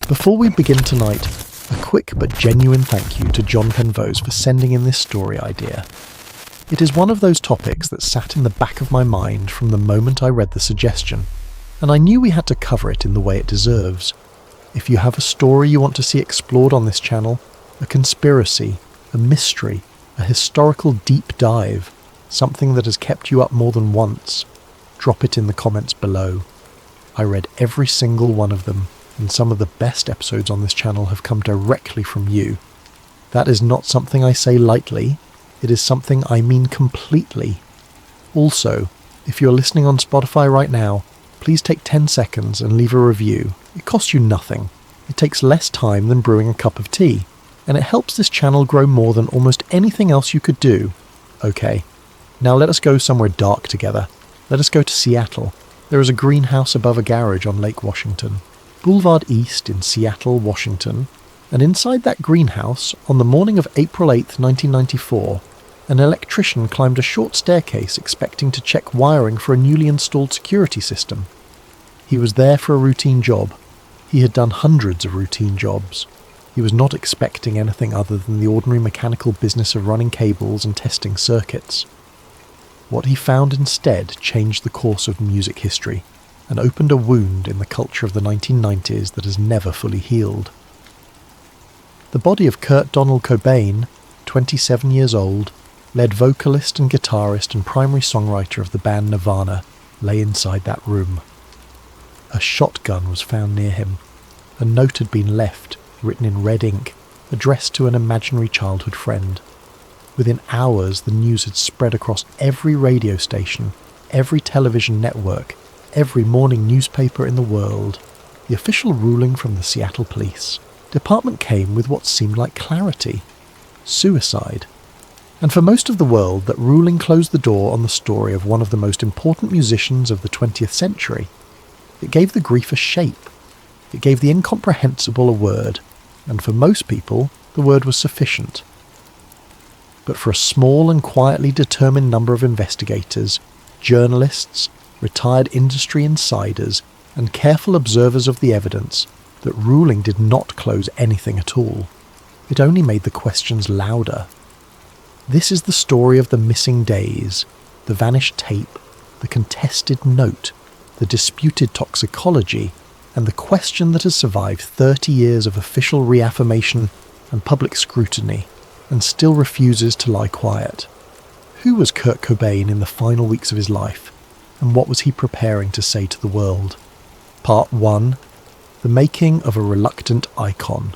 Before we begin tonight, a quick but genuine thank you to John Penvose for sending in this story idea. It is one of those topics that sat in the back of my mind from the moment I read the suggestion, and I knew we had to cover it in the way it deserves. If you have a story you want to see explored on this channel, a conspiracy, a mystery, a historical deep dive, something that has kept you up more than once, drop it in the comments below. I read every single one of them, and some of the best episodes on this channel have come directly from you. That is not something I say lightly, it is something I mean completely. Also, if you're listening on Spotify right now, please take 10 seconds and leave a review. It costs you nothing. It takes less time than brewing a cup of tea, and it helps this channel grow more than almost anything else you could do. Okay, now let us go somewhere dark together. Let us go to Seattle. There is a greenhouse above a garage on Lake Washington. Boulevard East in Seattle, Washington, and inside that greenhouse, on the morning of April 8th, 1994, an electrician climbed a short staircase expecting to check wiring for a newly installed security system. He was there for a routine job. He had done hundreds of routine jobs. He was not expecting anything other than the ordinary mechanical business of running cables and testing circuits. What he found instead changed the course of music history, and opened a wound in the culture of the 1990s that has never fully healed. The body of Kurt Donald Cobain, 27 years old, lead vocalist and guitarist and primary songwriter of the band Nirvana, lay inside that room. A shotgun was found near him. A note had been left, written in red ink, addressed to an imaginary childhood friend. Within hours, the news had spread across every radio station, every television network, every morning newspaper in the world. The official ruling from the Seattle Police Department came with what seemed like clarity: suicide. And for most of the world, that ruling closed the door on the story of one of the most important musicians of the 20th century. It gave the grief a shape. It gave the incomprehensible a word, and for most people, the word was sufficient. But for a small and quietly determined number of investigators, journalists, retired industry insiders, and careful observers of the evidence, that ruling did not close anything at all. It only made the questions louder. This is the story of the missing days, the vanished tape, the contested note, the disputed toxicology, and the question that has survived 30 years of official reaffirmation and public scrutiny, and still refuses to lie quiet. Who was Kurt Cobain in the final weeks of his life, and what was he preparing to say to the world? Part 1. The making of a reluctant icon.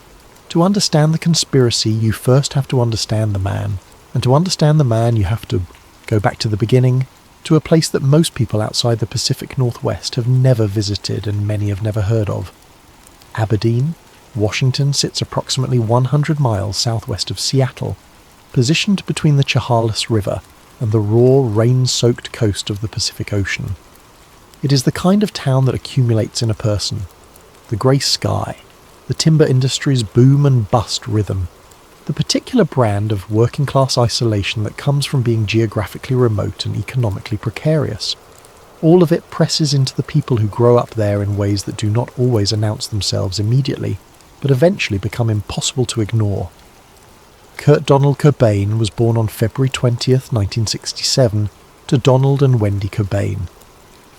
To understand the conspiracy, you first have to understand the man. And to understand the man, you have to go back to the beginning, to a place that most people outside the Pacific Northwest have never visited and many have never heard of. Aberdeen, Washington sits approximately 100 miles southwest of Seattle, positioned between the Chehalis River and the raw, rain-soaked coast of the Pacific Ocean. It is the kind of town that accumulates in a person. The grey sky, the timber industry's boom and bust rhythm, the particular brand of working-class isolation that comes from being geographically remote and economically precarious. All of it presses into the people who grow up there in ways that do not always announce themselves immediately, but eventually become impossible to ignore. Kurt Donald Cobain was born on February 20th, 1967, to Donald and Wendy Cobain.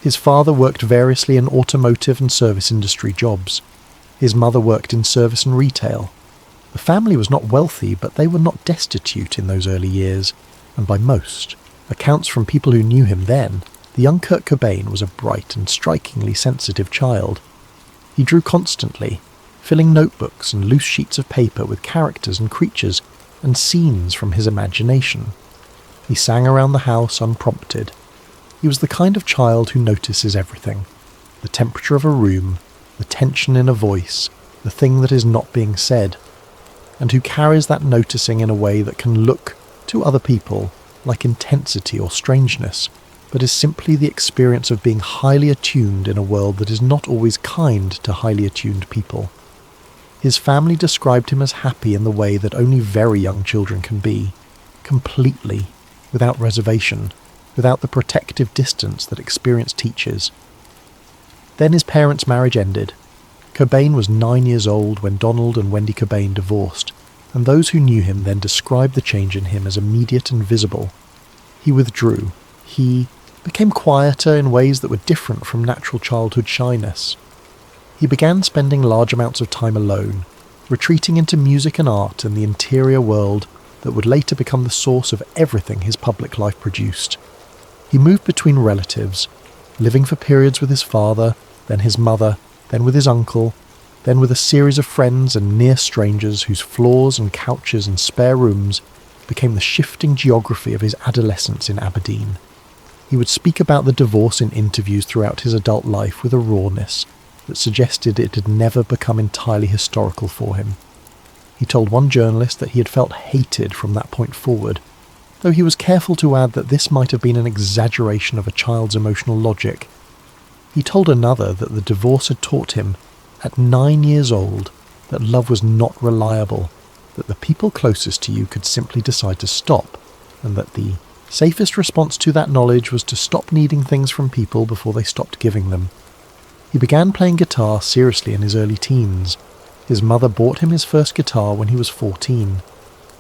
His father worked variously in automotive and service industry jobs. His mother worked in service and retail. The family was not wealthy, but they were not destitute in those early years, and by most accounts from people who knew him then, the young Kurt Cobain was a bright and strikingly sensitive child. He drew constantly, filling notebooks and loose sheets of paper with characters and creatures and scenes from his imagination. He sang around the house unprompted. He was the kind of child who notices everything: the temperature of a room, the tension in a voice, the thing that is not being said, and who carries that noticing in a way that can look, to other people, like intensity or strangeness, but is simply the experience of being highly attuned in a world that is not always kind to highly attuned people. His family described him as happy in the way that only very young children can be, completely, without reservation, without the protective distance that experience teaches. Then his parents' marriage ended. Cobain was 9 years old when Donald and Wendy Cobain divorced, and those who knew him then described the change in him as immediate and visible. He withdrew. He became quieter in ways that were different from natural childhood shyness. He began spending large amounts of time alone, retreating into music and art and the interior world that would later become the source of everything his public life produced. He moved between relatives, living for periods with his father, then his mother, then with his uncle, then with a series of friends and near strangers whose floors and couches and spare rooms became the shifting geography of his adolescence in Aberdeen. He would speak about the divorce in interviews throughout his adult life with a rawness that suggested it had never become entirely historical for him. He told one journalist that he had felt hated from that point forward, though he was careful to add that this might have been an exaggeration of a child's emotional logic. He told another that the divorce had taught him, at 9 years old, that love was not reliable, that the people closest to you could simply decide to stop, and that the safest response to that knowledge was to stop needing things from people before they stopped giving them. He began playing guitar seriously in his early teens. His mother bought him his first guitar when he was 14.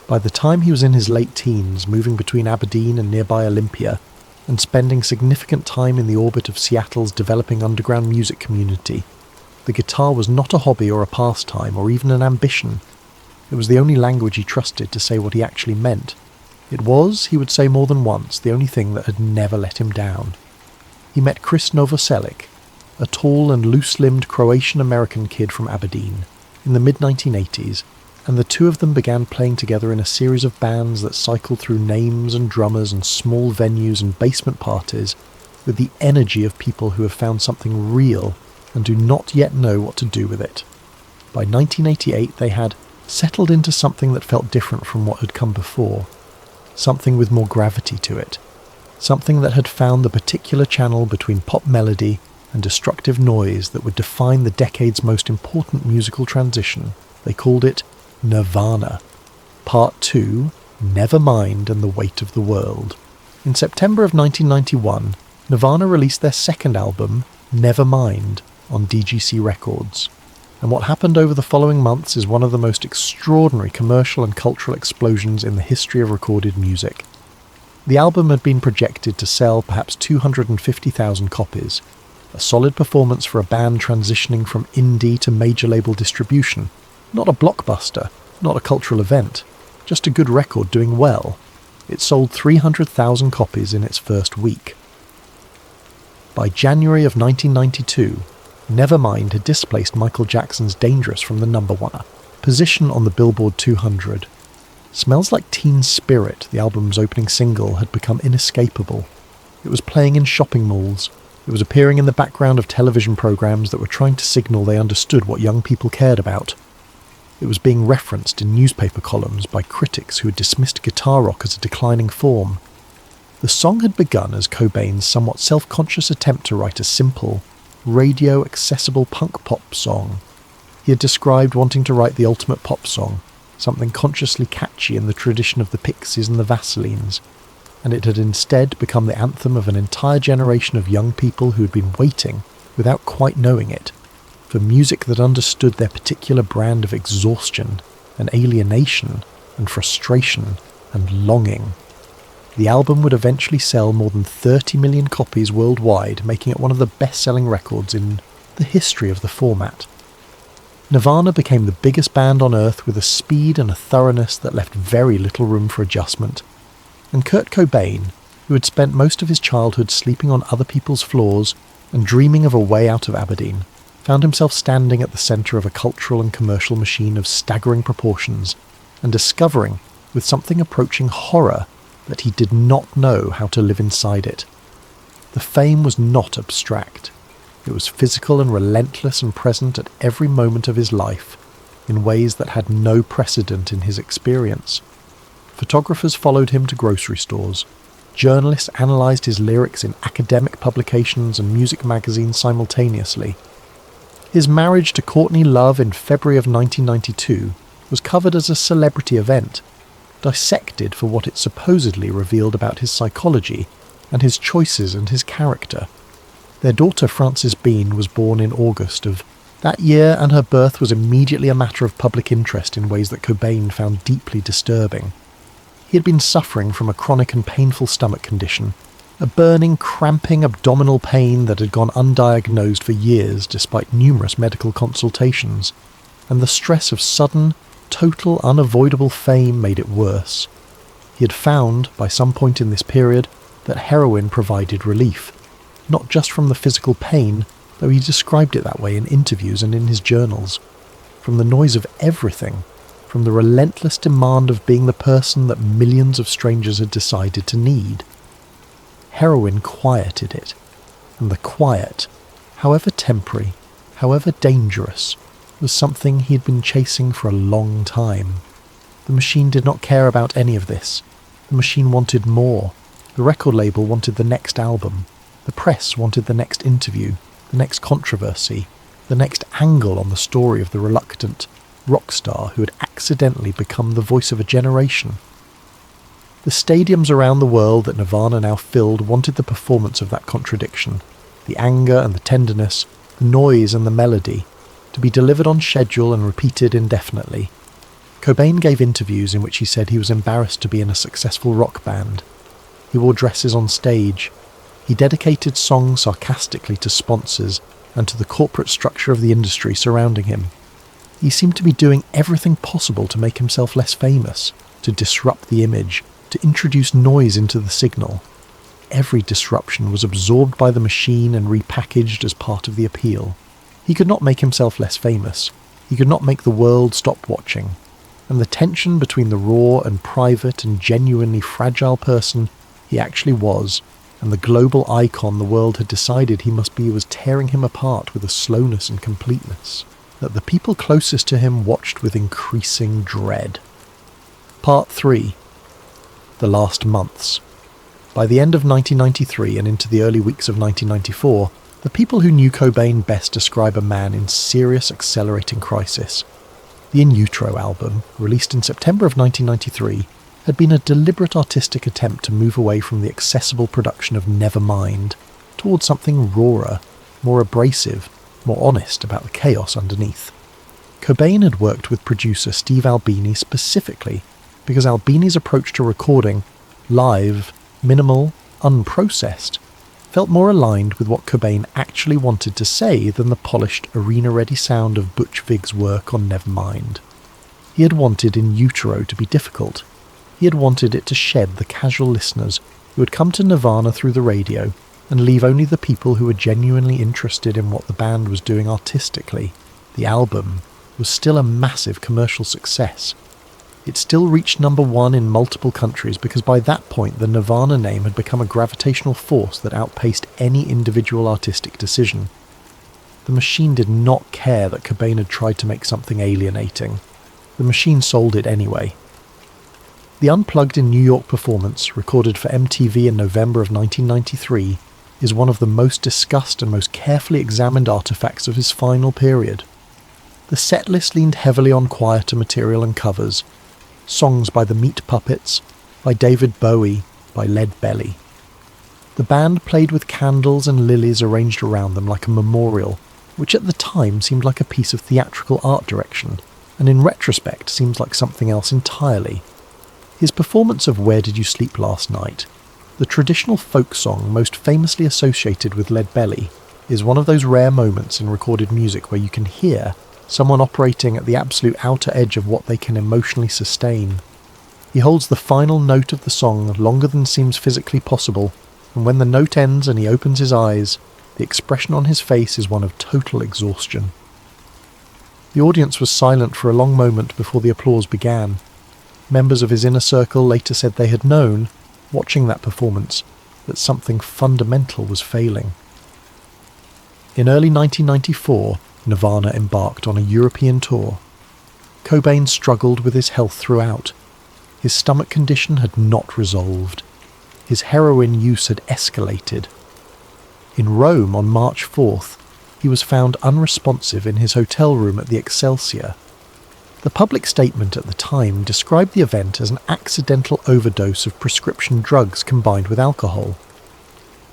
By the time he was in his late teens, moving between Aberdeen and nearby Olympia, and spending significant time in the orbit of Seattle's developing underground music community, the guitar was not a hobby or a pastime or even an ambition. It was the only language he trusted to say what he actually meant. It was, he would say more than once, the only thing that had never let him down. He met Chris Novoselic, a tall and loose-limbed Croatian-American kid from Aberdeen, in the mid-1980s, and the two of them began playing together in a series of bands that cycled through names and drummers and small venues and basement parties with the energy of people who have found something real and do not yet know what to do with it. By 1988 they had settled into something that felt different from what had come before, something with more gravity to it, something that had found the particular channel between pop melody and destructive noise that would define the decade's most important musical transition. They called it Nirvana. Part 2, Nevermind and the Weight of the World. In September of 1991, Nirvana released their second album, Nevermind, on DGC Records. And what happened over the following months is one of the most extraordinary commercial and cultural explosions in the history of recorded music. The album had been projected to sell perhaps 250,000 copies, a solid performance for a band transitioning from indie to major label distribution. Not a blockbuster, not a cultural event, just a good record doing well. It sold 300,000 copies in its first week. By January of 1992, Nevermind had displaced Michael Jackson's Dangerous from the number one position on the Billboard 200. Smells Like Teen Spirit, the album's opening single, had become inescapable. It was playing in shopping malls. It was appearing in the background of television programs that were trying to signal they understood what young people cared about. It was being referenced in newspaper columns by critics who had dismissed guitar rock as a declining form. The song had begun as Cobain's somewhat self-conscious attempt to write a simple, radio-accessible punk-pop song. He had described wanting to write the ultimate pop song, something consciously catchy in the tradition of the Pixies and the Vaselines, and it had instead become the anthem of an entire generation of young people who had been waiting, without quite knowing it, for music that understood their particular brand of exhaustion and alienation and frustration and longing. The album would eventually sell more than 30 million copies worldwide, making it one of the best-selling records in the history of the format. Nirvana became the biggest band on earth with a speed and a thoroughness that left very little room for adjustment. And Kurt Cobain, who had spent most of his childhood sleeping on other people's floors and dreaming of a way out of Aberdeen, found himself standing at the centre of a cultural and commercial machine of staggering proportions, and discovering, with something approaching horror, that he did not know how to live inside it. The fame was not abstract. It was physical and relentless and present at every moment of his life, in ways that had no precedent in his experience. Photographers followed him to grocery stores. Journalists analysed his lyrics in academic publications and music magazines simultaneously. His marriage to Courtney Love in February of 1992 was covered as a celebrity event, dissected for what it supposedly revealed about his psychology and his choices and his character. Their daughter Frances Bean was born in August of That year and her birth was immediately a matter of public interest in ways that Cobain found deeply disturbing. He had been suffering from a chronic and painful stomach condition, a burning, cramping abdominal pain that had gone undiagnosed for years despite numerous medical consultations, and the stress of sudden, total, unavoidable fame made it worse. He had found, by some point in this period, that heroin provided relief, not just from the physical pain, though he described it that way in interviews and in his journals, from the noise of everything, from the relentless demand of being the person that millions of strangers had decided to need. Heroin quieted it, and the quiet, however temporary, however dangerous, was something he had been chasing for a long time. The machine did not care about any of this. The machine wanted more. The record label wanted the next album. The press wanted the next interview, the next controversy, the next angle on the story of the reluctant rock star who had accidentally become the voice of a generation. The stadiums around the world that Nirvana now filled wanted the performance of that contradiction, the anger and the tenderness, the noise and the melody, to be delivered on schedule and repeated indefinitely. Cobain gave interviews in which he said he was embarrassed to be in a successful rock band. He wore dresses on stage. He dedicated songs sarcastically to sponsors and to the corporate structure of the industry surrounding him. He seemed to be doing everything possible to make himself less famous, to disrupt the image, to introduce noise into the signal. Every disruption was absorbed by the machine and repackaged as part of the appeal. He could not make himself less famous. He could not make the world stop watching. And the tension between the raw and private and genuinely fragile person he actually was, and the global icon the world had decided he must be, was tearing him apart with a slowness and completeness that the people closest to him watched with increasing dread. Part 3. The Last Months. By the end of 1993 and into the early weeks of 1994, the people who knew Cobain best describe a man in serious accelerating crisis. The In Utero album, released in September of 1993, had been a deliberate artistic attempt to move away from the accessible production of Nevermind towards something rawer, more abrasive, more honest about the chaos underneath. Cobain had worked with producer Steve Albini specifically because Albini's approach to recording, live, minimal, unprocessed, felt more aligned with what Cobain actually wanted to say than the polished, arena-ready sound of Butch Vig's work on Nevermind. He had wanted In Utero to be difficult. He had wanted it to shed the casual listeners who had come to Nirvana through the radio and leave only the people who were genuinely interested in what the band was doing artistically. The album was still a massive commercial success. It still reached number 1 in multiple countries because by that point the Nirvana name had become a gravitational force that outpaced any individual artistic decision. The machine did not care that Cobain had tried to make something alienating. The machine sold it anyway. The Unplugged in New York performance, recorded for MTV in November of 1993, is one of the most discussed and most carefully examined artifacts of his final period. The setlist leaned heavily on quieter material and covers, songs by the Meat Puppets, by David Bowie, by Lead Belly. The band played with candles and lilies arranged around them like a memorial, which at the time seemed like a piece of theatrical art direction, and in retrospect seems like something else entirely. His performance of Where Did You Sleep Last Night, the traditional folk song most famously associated with Lead Belly, is one of those rare moments in recorded music where you can hear someone operating at the absolute outer edge of what they can emotionally sustain. He holds the final note of the song longer than seems physically possible, and when the note ends and he opens his eyes, the expression on his face is one of total exhaustion. The audience was silent for a long moment before the applause began. Members of his inner circle later said they had known, watching that performance, that something fundamental was failing. In early 1994, Nirvana embarked on a European tour. Cobain struggled with his health throughout. His stomach condition had not resolved. His heroin use had escalated. In Rome on March 4th, he was found unresponsive in his hotel room at the Excelsior. The public statement at the time described the event as an accidental overdose of prescription drugs combined with alcohol.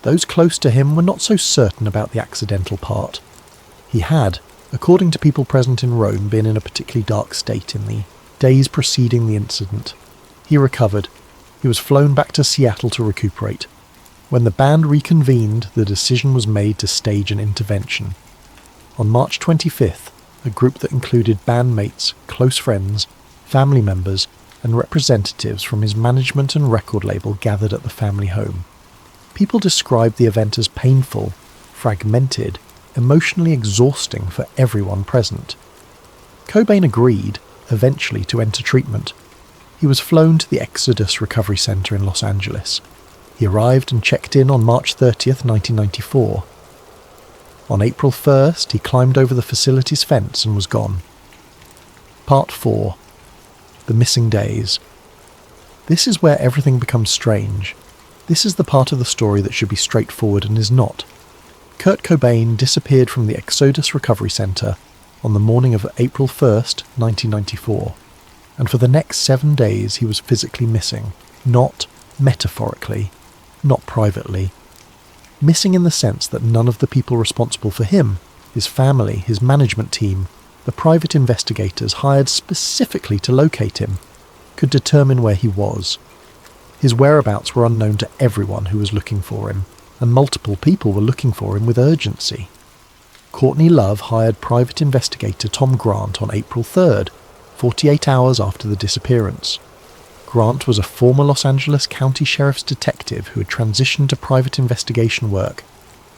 Those close to him were not so certain about the accidental part. He had, according to people present in Rome, been in a particularly dark state in the days preceding the incident. He recovered. He was flown back to Seattle to recuperate. When the band reconvened, the decision was made to stage an intervention. On March 25th, a group that included bandmates, close friends, family members, and representatives from his management and record label gathered at the family home. People described the event as painful, fragmented, emotionally exhausting for everyone present. Cobain agreed, eventually, to enter treatment. He was flown to the Exodus Recovery Center in Los Angeles. He arrived and checked in on March 30th, 1994. On April 1st, he climbed over the facility's fence and was gone. Part 4. The Missing Days. This is where everything becomes strange. This is the part of the story that should be straightforward and is not. Kurt Cobain disappeared from the Exodus Recovery Center on the morning of April 1st, 1994. And for the next 7 days he was physically missing, not metaphorically, not privately. Missing in the sense that none of the people responsible for him, his family, his management team, the private investigators hired specifically to locate him, could determine where he was. His whereabouts were unknown to everyone who was looking for him, and multiple people were looking for him with urgency. Courtney Love hired private investigator Tom Grant on April 3rd, 48 hours after the disappearance. Grant was a former Los Angeles County Sheriff's detective who had transitioned to private investigation work,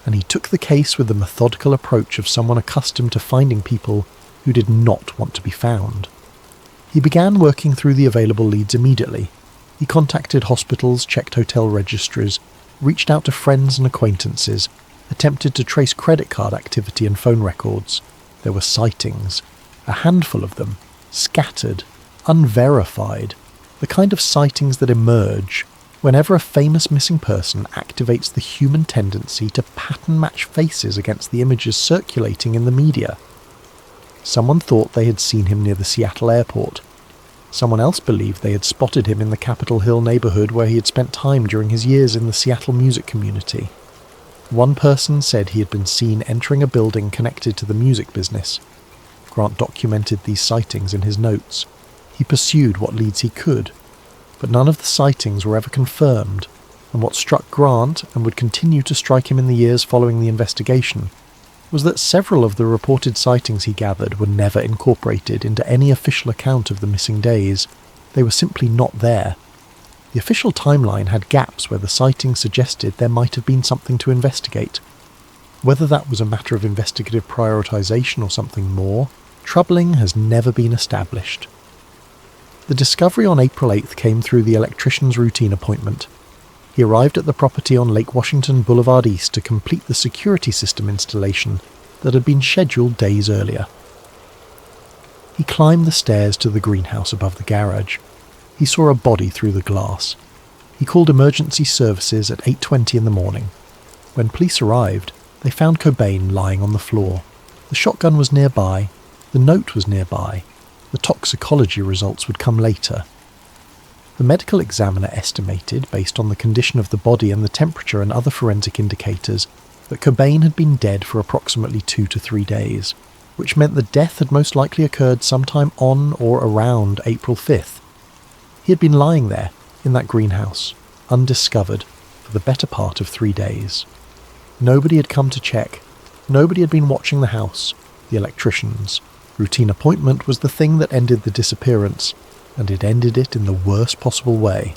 and he took the case with the methodical approach of someone accustomed to finding people who did not want to be found. He began working through the available leads immediately. He contacted hospitals, checked hotel registries, reached out to friends and acquaintances, attempted to trace credit card activity and phone records. There were sightings, a handful of them, scattered, unverified, the kind of sightings that emerge whenever a famous missing person activates the human tendency to pattern match faces against the images circulating in the media. Someone thought they had seen him near the Seattle airport. Someone else believed they had spotted him in the Capitol Hill neighborhood where he had spent time during his years in the Seattle music community. One person said he had been seen entering a building connected to the music business. Grant documented these sightings in his notes. He pursued what leads he could, but none of the sightings were ever confirmed, and what struck Grant, and would continue to strike him in the years following the investigation, was that several of the reported sightings he gathered were never incorporated into any official account of the missing days. They were simply not there. The official timeline had gaps where the sightings suggested there might have been something to investigate. Whether that was a matter of investigative prioritization or something more, troubling has never been established. The discovery on April 8th came through the electrician's routine appointment. He arrived at the property on Lake Washington Boulevard East to complete the security system installation that had been scheduled days earlier. He climbed the stairs to the greenhouse above the garage. He saw a body through the glass. He called emergency services at 8:20 in the morning. When police arrived, they found Cobain lying on the floor. The shotgun was nearby. The note was nearby. The toxicology results would come later. The medical examiner estimated, based on the condition of the body and the temperature and other forensic indicators, that Cobain had been dead for approximately 2 to 3 days, which meant the death had most likely occurred sometime on or around April 5th. He had been lying there, in that greenhouse, undiscovered, for the better part of 3 days. Nobody had come to check. Nobody had been watching the house. The electricians. Routine appointment was the thing that ended the disappearance, and it ended it in the worst possible way.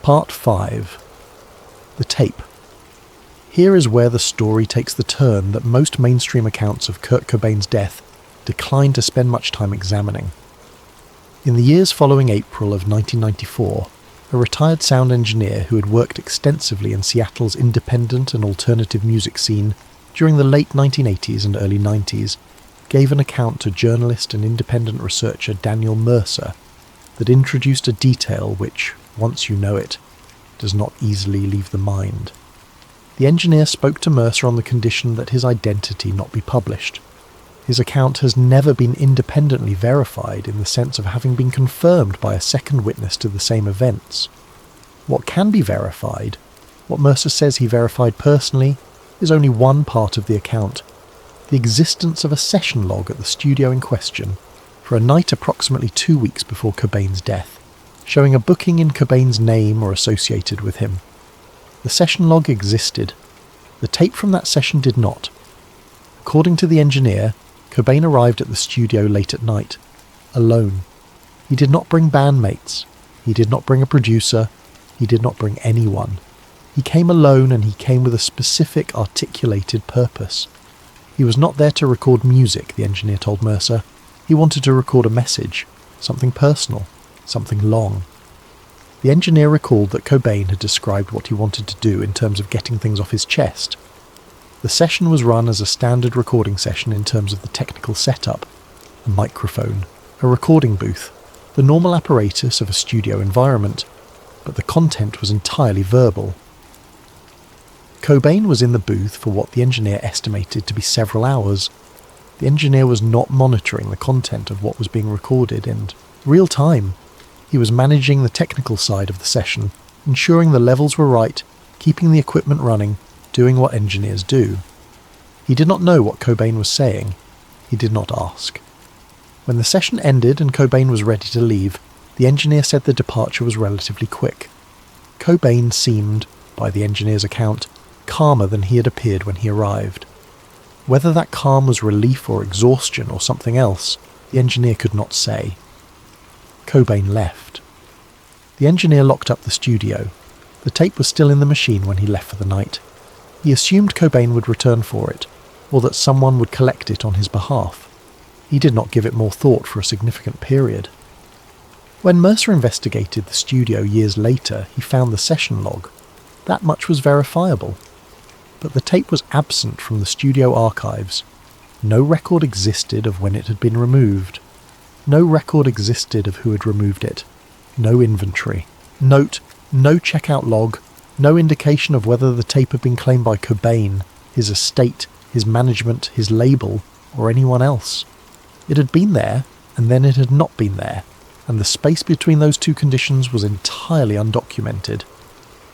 Part 5. The tape. Here is where the story takes the turn that most mainstream accounts of Kurt Cobain's death decline to spend much time examining. In the years following April of 1994, a retired sound engineer who had worked extensively in Seattle's independent and alternative music scene during the late 1980s and early 90s gave an account to journalist and independent researcher Daniel Mercer that introduced a detail which, once you know it, does not easily leave the mind. The engineer spoke to Mercer on the condition that his identity not be published. His account has never been independently verified in the sense of having been confirmed by a second witness to the same events. What can be verified, what Mercer says he verified personally, is only one part of the account. the existence of a session log at the studio in question for a night approximately 2 weeks before Cobain's death, showing a booking in Cobain's name or associated with him. The session log existed. The tape from that session did not. According to the engineer, Cobain arrived at the studio late at night, alone. He did not bring bandmates. He did not bring a producer. He did not bring anyone. He came alone, and he came with a specific, articulated purpose. He was not there to record music, the engineer told Mercer. He wanted to record a message, something personal, something long. The engineer recalled that Cobain had described what he wanted to do in terms of getting things off his chest. The session was run as a standard recording session in terms of the technical setup: a microphone, a recording booth, the normal apparatus of a studio environment, but the content was entirely verbal. Cobain was in the booth for what the engineer estimated to be several hours. The engineer was not monitoring the content of what was being recorded in real time. He was managing the technical side of the session, ensuring the levels were right, keeping the equipment running, doing what engineers do. He did not know what Cobain was saying. He did not ask. When the session ended and Cobain was ready to leave, the engineer said the departure was relatively quick. Cobain seemed, by the engineer's account, calmer than he had appeared when he arrived. Whether that calm was relief or exhaustion or something else, the engineer could not say. Cobain left. The engineer locked up the studio. The tape was still in the machine when he left for the night. He assumed Cobain would return for it, or that someone would collect it on his behalf. He did not give it more thought for a significant period. When Mercer investigated the studio years later, he found the session log. That much was verifiable. But the tape was absent from the studio archives. No record existed of when it had been removed. No record existed of who had removed it. No inventory. Note, no checkout log. No indication of whether the tape had been claimed by Cobain, his estate, his management, his label, or anyone else. It had been there, and then it had not been there, and the space between those two conditions was entirely undocumented.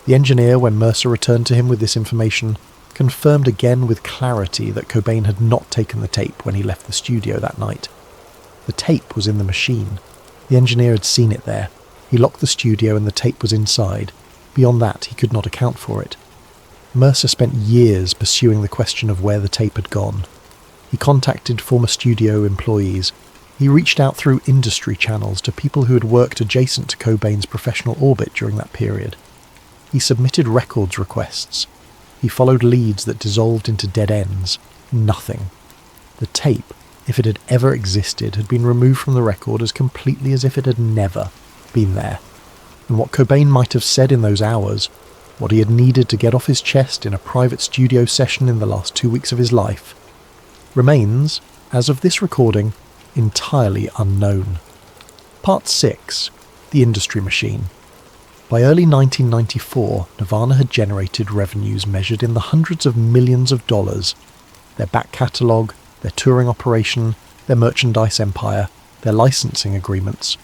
The engineer, when Mercer returned to him with this information, confirmed again with clarity that Cobain had not taken the tape when he left the studio that night. The tape was in the machine. The engineer had seen it there. He locked the studio and the tape was inside. Beyond that, he could not account for it. Mercer spent years pursuing the question of where the tape had gone. He contacted former studio employees. He reached out through industry channels to people who had worked adjacent to Cobain's professional orbit during that period. He submitted records requests. He followed leads that dissolved into dead ends. Nothing. The tape, if it had ever existed, had been removed from the record as completely as if it had never been there. And what Cobain might have said in those hours, what he had needed to get off his chest in a private studio session in the last 2 weeks of his life, remains, as of this recording, entirely unknown. Part 6. The Industry Machine. By early 1994, Nirvana had generated revenues measured in the hundreds of millions of dollars. Their back catalogue, their touring operation, their merchandise empire, their licensing agreements.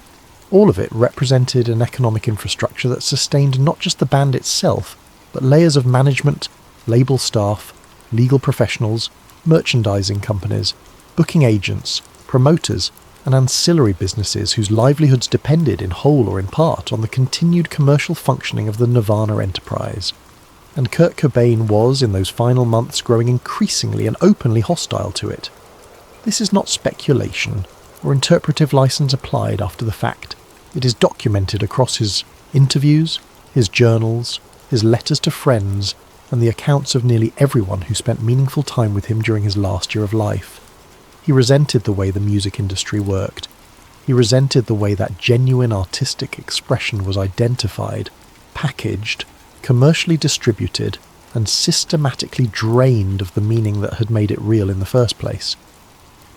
All of it represented an economic infrastructure that sustained not just the band itself, but layers of management, label staff, legal professionals, merchandising companies, booking agents, promoters, and ancillary businesses whose livelihoods depended in whole or in part on the continued commercial functioning of the Nirvana enterprise. And Kurt Cobain was, in those final months, growing increasingly and openly hostile to it. This is not speculation or interpretive license applied after the fact. It is documented across his interviews, his journals, his letters to friends, and the accounts of nearly everyone who spent meaningful time with him during his last year of life. He resented the way the music industry worked. He resented the way that genuine artistic expression was identified, packaged, commercially distributed, and systematically drained of the meaning that had made it real in the first place.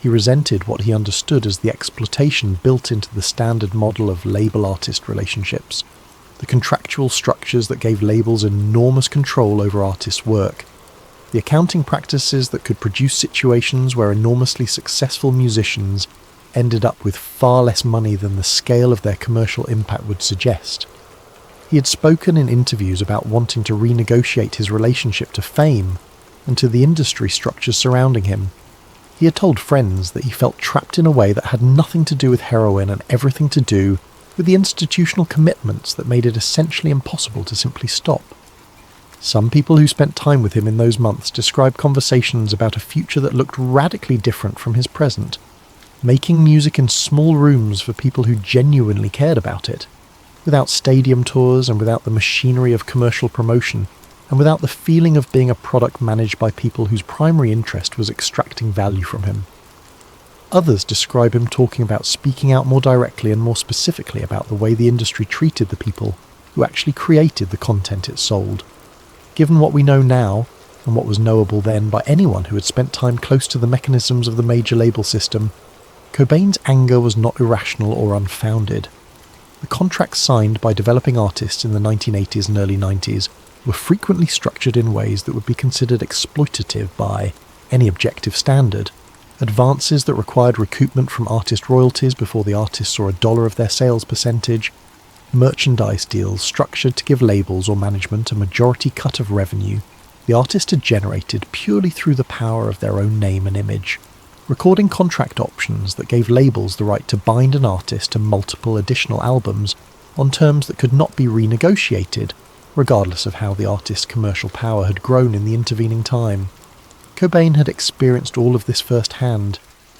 He resented what he understood as the exploitation built into the standard model of label-artist relationships, the contractual structures that gave labels enormous control over artists' work, the accounting practices that could produce situations where enormously successful musicians ended up with far less money than the scale of their commercial impact would suggest. He had spoken in interviews about wanting to renegotiate his relationship to fame and to the industry structures surrounding him. He had told friends that he felt trapped in a way that had nothing to do with heroin and everything to do with the institutional commitments that made it essentially impossible to simply stop. Some people who spent time with him in those months described conversations about a future that looked radically different from his present, making music in small rooms for people who genuinely cared about it, without stadium tours and without the machinery of commercial promotion, and without the feeling of being a product managed by people whose primary interest was extracting value from him. Others describe him talking about speaking out more directly and more specifically about the way the industry treated the people who actually created the content it sold. Given what we know now, and what was knowable then by anyone who had spent time close to the mechanisms of the major label system, Cobain's anger was not irrational or unfounded. The contracts signed by developing artists in the 1980s and early 90s were frequently structured in ways that would be considered exploitative by any objective standard. Advances that required recoupment from artist royalties before the artist saw $1 of their sales percentage, merchandise deals structured to give labels or management a majority cut of revenue the artist had generated purely through the power of their own name and image. Recording contract options that gave labels the right to bind an artist to multiple additional albums on terms that could not be renegotiated, regardless of how the artist's commercial power had grown in the intervening time. Cobain had experienced all of this firsthand.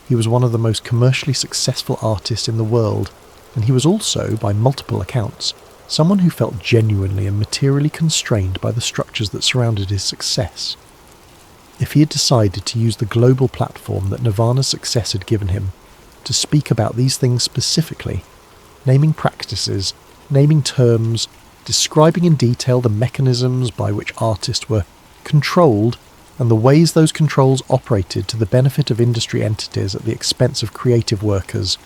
He was one of the most commercially successful artists in the world, and he was also, by multiple accounts, someone who felt genuinely and materially constrained by the structures that surrounded his success. If he had decided to use the global platform that Nirvana's success had given him to speak about these things specifically, naming practices, naming terms, describing in detail the mechanisms by which artists were controlled and the ways those controls operated to the benefit of industry entities at the expense of creative workers,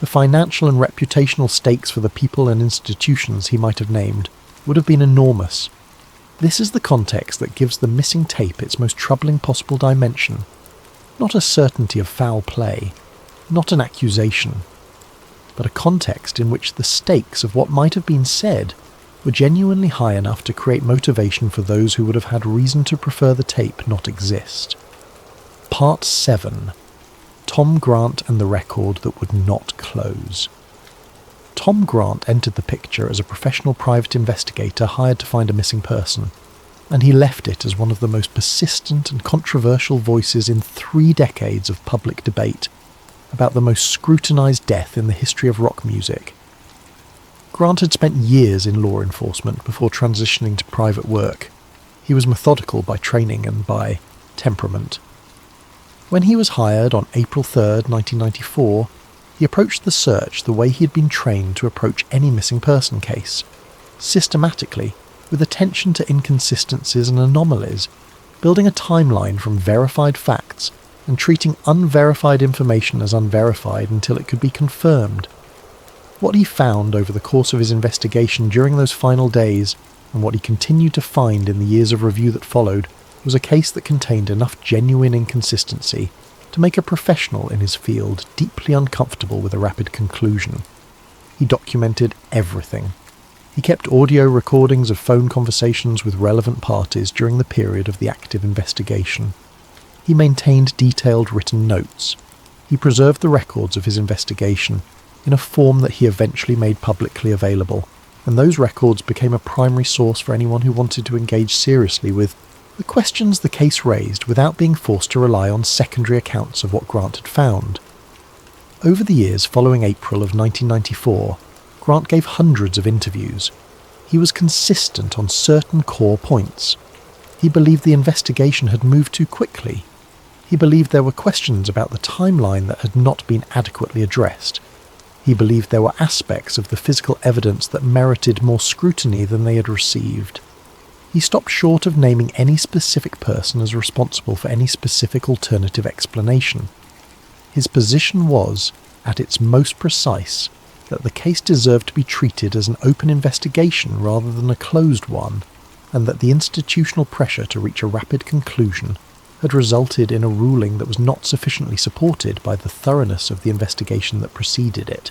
the financial and reputational stakes for the people and institutions he might have named would have been enormous. This is the context that gives the missing tape its most troubling possible dimension. Not a certainty of foul play, not an accusation, but a context in which the stakes of what might have been said were genuinely high enough to create motivation for those who would have had reason to prefer the tape not exist. Part 7. Tom Grant and the record that would not close. Tom Grant entered the picture as a professional private investigator hired to find a missing person, and he left it as one of the most persistent and controversial voices in 3 decades of public debate about the most scrutinized death in the history of rock music. Grant had spent years in law enforcement before transitioning to private work. He was methodical by training and by temperament. When he was hired on April 3rd, 1994, he approached the search the way he had been trained to approach any missing person case, systematically, with attention to inconsistencies and anomalies, building a timeline from verified facts and treating unverified information as unverified until it could be confirmed. What he found over the course of his investigation during those final days, and what he continued to find in the years of review that followed, was a case that contained enough genuine inconsistency to make a professional in his field deeply uncomfortable with a rapid conclusion. He documented everything. He kept audio recordings of phone conversations with relevant parties during the period of the active investigation. He maintained detailed written notes. He preserved the records of his investigation in a form that he eventually made publicly available, and those records became a primary source for anyone who wanted to engage seriously with the questions the case raised without being forced to rely on secondary accounts of what Grant had found. Over the years following April of 1994, Grant gave hundreds of interviews. He was consistent on certain core points. He believed the investigation had moved too quickly. He believed there were questions about the timeline that had not been adequately addressed. He believed there were aspects of the physical evidence that merited more scrutiny than they had received. He stopped short of naming any specific person as responsible for any specific alternative explanation. His position was, at its most precise, that the case deserved to be treated as an open investigation rather than a closed one, and that the institutional pressure to reach a rapid conclusion had resulted in a ruling that was not sufficiently supported by the thoroughness of the investigation that preceded it.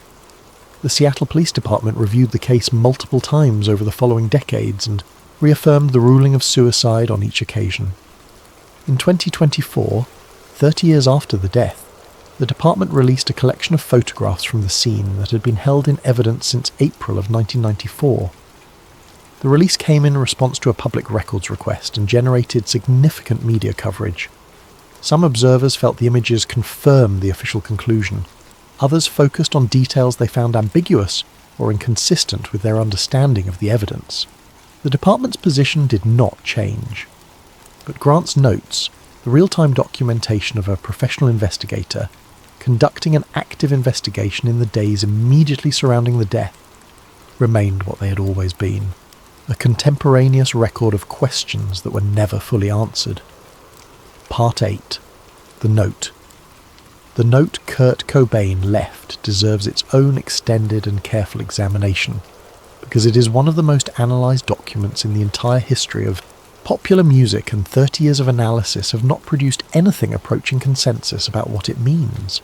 The Seattle Police Department reviewed the case multiple times over the following decades and reaffirmed the ruling of suicide on each occasion. In 2024, 30 years after the death, the department released a collection of photographs from the scene that had been held in evidence since April of 1994. The release came in response to a public records request and generated significant media coverage. Some observers felt the images confirmed the official conclusion. Others focused on details they found ambiguous or inconsistent with their understanding of the evidence. The department's position did not change. But Grant's notes, the real-time documentation of a professional investigator, conducting an active investigation in the days immediately surrounding the death, remained what they had always been, a contemporaneous record of questions that were never fully answered. Part 8. The Note. The note Kurt Cobain left deserves its own extended and careful examination, because it is one of the most analysed documents in the entire history of popular music, and 30 years of analysis have not produced anything approaching consensus about what it means.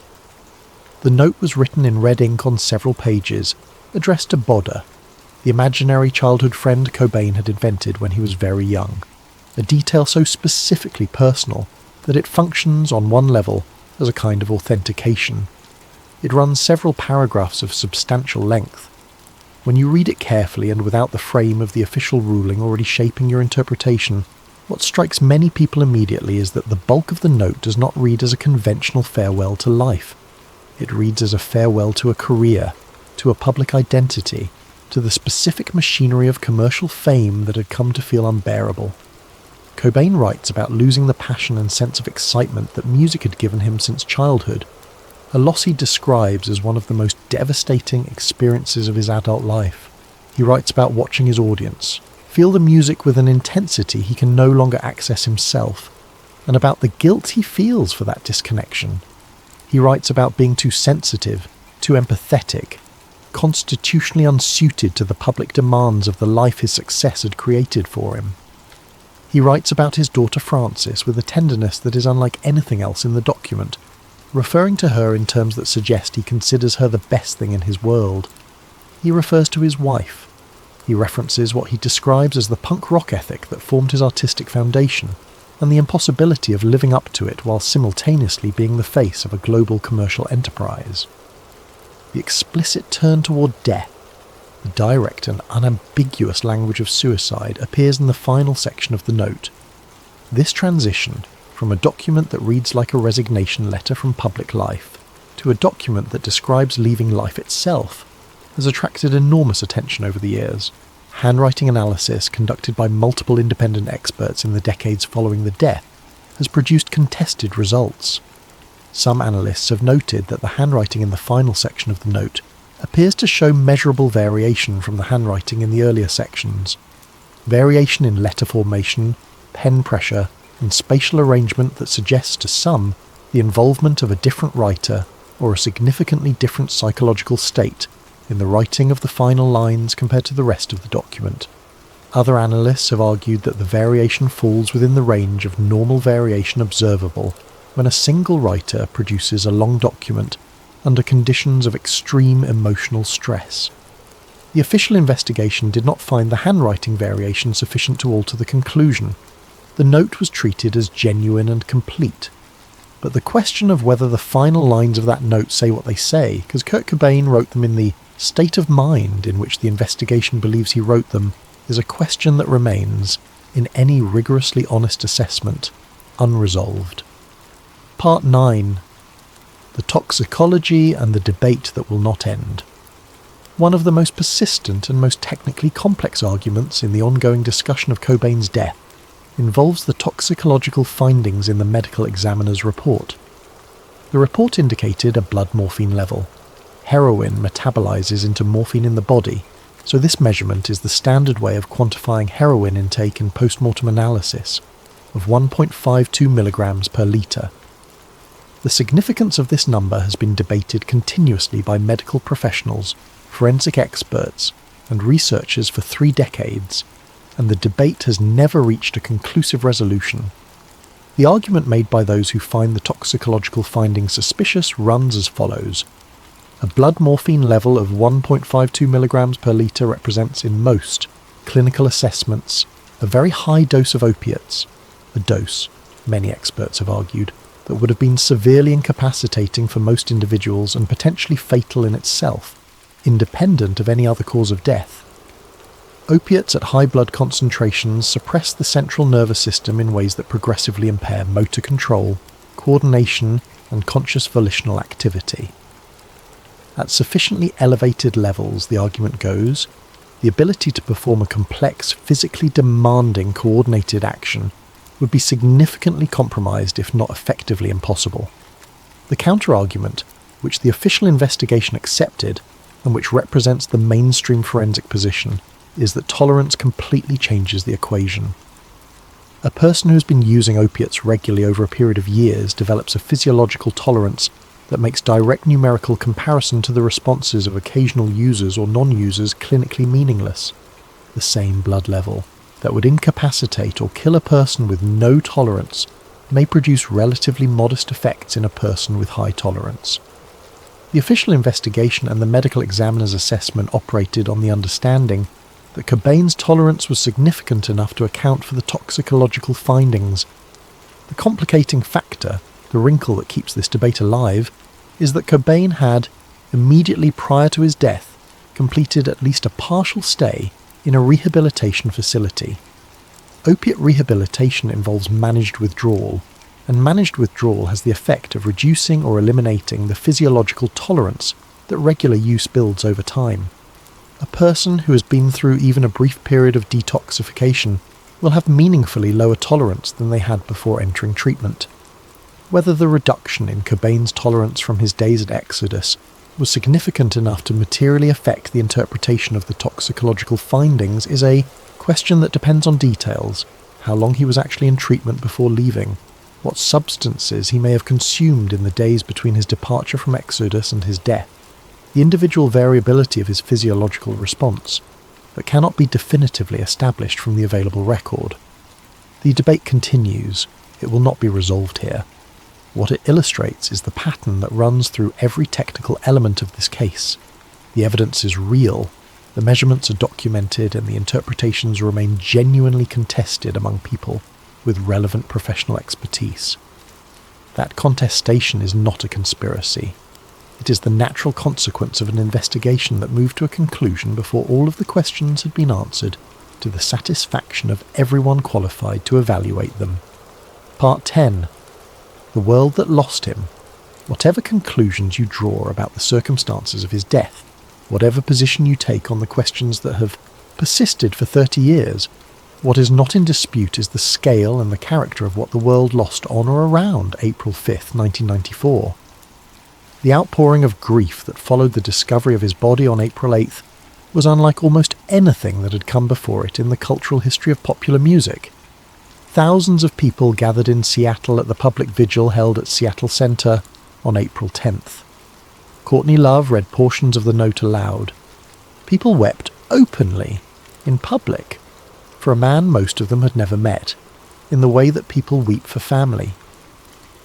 The note was written in red ink on several pages, addressed to Bodder, the imaginary childhood friend Cobain had invented when he was very young, a detail so specifically personal that it functions on one level as a kind of authentication. It runs several paragraphs of substantial length. When you read it carefully and without the frame of the official ruling already shaping your interpretation, what strikes many people immediately is that the bulk of the note does not read as a conventional farewell to life. It reads as a farewell to a career, to a public identity, to the specific machinery of commercial fame that had come to feel unbearable. Cobain writes about losing the passion and sense of excitement that music had given him since childhood, a loss he describes as one of the most devastating experiences of his adult life. He writes about watching his audience feel the music with an intensity he can no longer access himself, and about the guilt he feels for that disconnection. He writes about being too sensitive, too empathetic, constitutionally unsuited to the public demands of the life his success had created for him. He writes about his daughter Frances with a tenderness that is unlike anything else in the document, referring to her in terms that suggest he considers her the best thing in his world. He refers to his wife. He references what he describes as the punk rock ethic that formed his artistic foundation, and the impossibility of living up to it while simultaneously being the face of a global commercial enterprise. The explicit turn toward death, the direct and unambiguous language of suicide, appears in the final section of the note. This transition from a document that reads like a resignation letter from public life to a document that describes leaving life itself has attracted enormous attention over the years. Handwriting analysis conducted by multiple independent experts in the decades following the death has produced contested results. Some analysts have noted that the handwriting in the final section of the note appears to show measurable variation from the handwriting in the earlier sections. Variation in letter formation, pen pressure, and spatial arrangement that suggests to some the involvement of a different writer or a significantly different psychological state in the writing of the final lines compared to the rest of the document. Other analysts have argued that the variation falls within the range of normal variation observable when a single writer produces a long document under conditions of extreme emotional stress. The official investigation did not find the handwriting variation sufficient to alter the conclusion. The note was treated as genuine and complete. But the question of whether the final lines of that note say what they say, because Kurt Cobain wrote them in the state of mind in which the investigation believes he wrote them, is a question that remains, in any rigorously honest assessment, unresolved. Part 9. The toxicology and the debate that will not end. One of the most persistent and most technically complex arguments in the ongoing discussion of Cobain's death involves the toxicological findings in the medical examiner's report. The report indicated a blood morphine level. Heroin metabolizes into morphine in the body, so this measurement is the standard way of quantifying heroin intake in post-mortem analysis of 1.52 milligrams per litre. The significance of this number has been debated continuously by medical professionals, forensic experts, and researchers for 3 decades, and the debate has never reached a conclusive resolution. The argument made by those who find the toxicological findings suspicious runs as follows. A blood morphine level of 1.52 milligrams per litre represents in most clinical assessments a very high dose of opiates, a dose, many experts have argued, that would have been severely incapacitating for most individuals and potentially fatal in itself, independent of any other cause of death. Opiates at high blood concentrations suppress the central nervous system in ways that progressively impair motor control, coordination, and conscious volitional activity. At sufficiently elevated levels, the argument goes, the ability to perform a complex, physically demanding coordinated action would be significantly compromised if not effectively impossible. The counter-argument, which the official investigation accepted and which represents the mainstream forensic position, is that tolerance completely changes the equation. A person who has been using opiates regularly over a period of years develops a physiological tolerance that makes direct numerical comparison to the responses of occasional users or non-users clinically meaningless. The same blood level that would incapacitate or kill a person with no tolerance may produce relatively modest effects in a person with high tolerance. The official investigation and the medical examiner's assessment operated on the understanding that Cobain's tolerance was significant enough to account for the toxicological findings. The complicating factor, the wrinkle that keeps this debate alive, is that Cobain had, immediately prior to his death, completed at least a partial stay in a rehabilitation facility. Opiate rehabilitation involves managed withdrawal, and managed withdrawal has the effect of reducing or eliminating the physiological tolerance that regular use builds over time. A person who has been through even a brief period of detoxification will have meaningfully lower tolerance than they had before entering treatment. Whether the reduction in Cobain's tolerance from his days at Exodus was significant enough to materially affect the interpretation of the toxicological findings is a question that depends on details: how long he was actually in treatment before leaving, what substances he may have consumed in the days between his departure from Exodus and his death, the individual variability of his physiological response, that cannot be definitively established from the available record. The debate continues. It will not be resolved here. What it illustrates is the pattern that runs through every technical element of this case. The evidence is real, the measurements are documented, and the interpretations remain genuinely contested among people with relevant professional expertise. That contestation is not a conspiracy. It is the natural consequence of an investigation that moved to a conclusion before all of the questions had been answered, to the satisfaction of everyone qualified to evaluate them. Part 10. The world that lost him. Whatever conclusions you draw about the circumstances of his death, whatever position you take on the questions that have persisted for 30 years, what is not in dispute is the scale and the character of what the world lost on or around April 5th, 1994. The outpouring of grief that followed the discovery of his body on April 8th was unlike almost anything that had come before it in the cultural history of popular music. Thousands of people gathered in Seattle at the public vigil held at Seattle Center on April 10th. Courtney Love read portions of the note aloud. People wept openly, in public, for a man most of them had never met, in the way that people weep for family.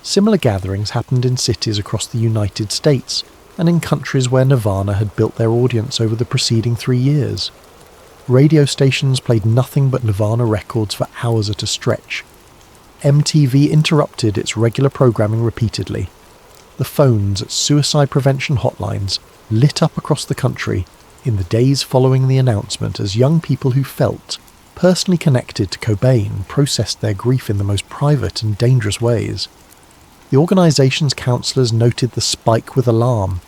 Similar gatherings happened in cities across the United States and in countries where Nirvana had built their audience over the preceding 3 years. Radio stations played nothing but Nirvana records for hours at a stretch. MTV interrupted its regular programming repeatedly. The phones at suicide prevention hotlines lit up across the country in the days following the announcement as young people who felt personally connected to Cobain processed their grief in the most private and dangerous ways. The organization's counselors noted the spike with alarm.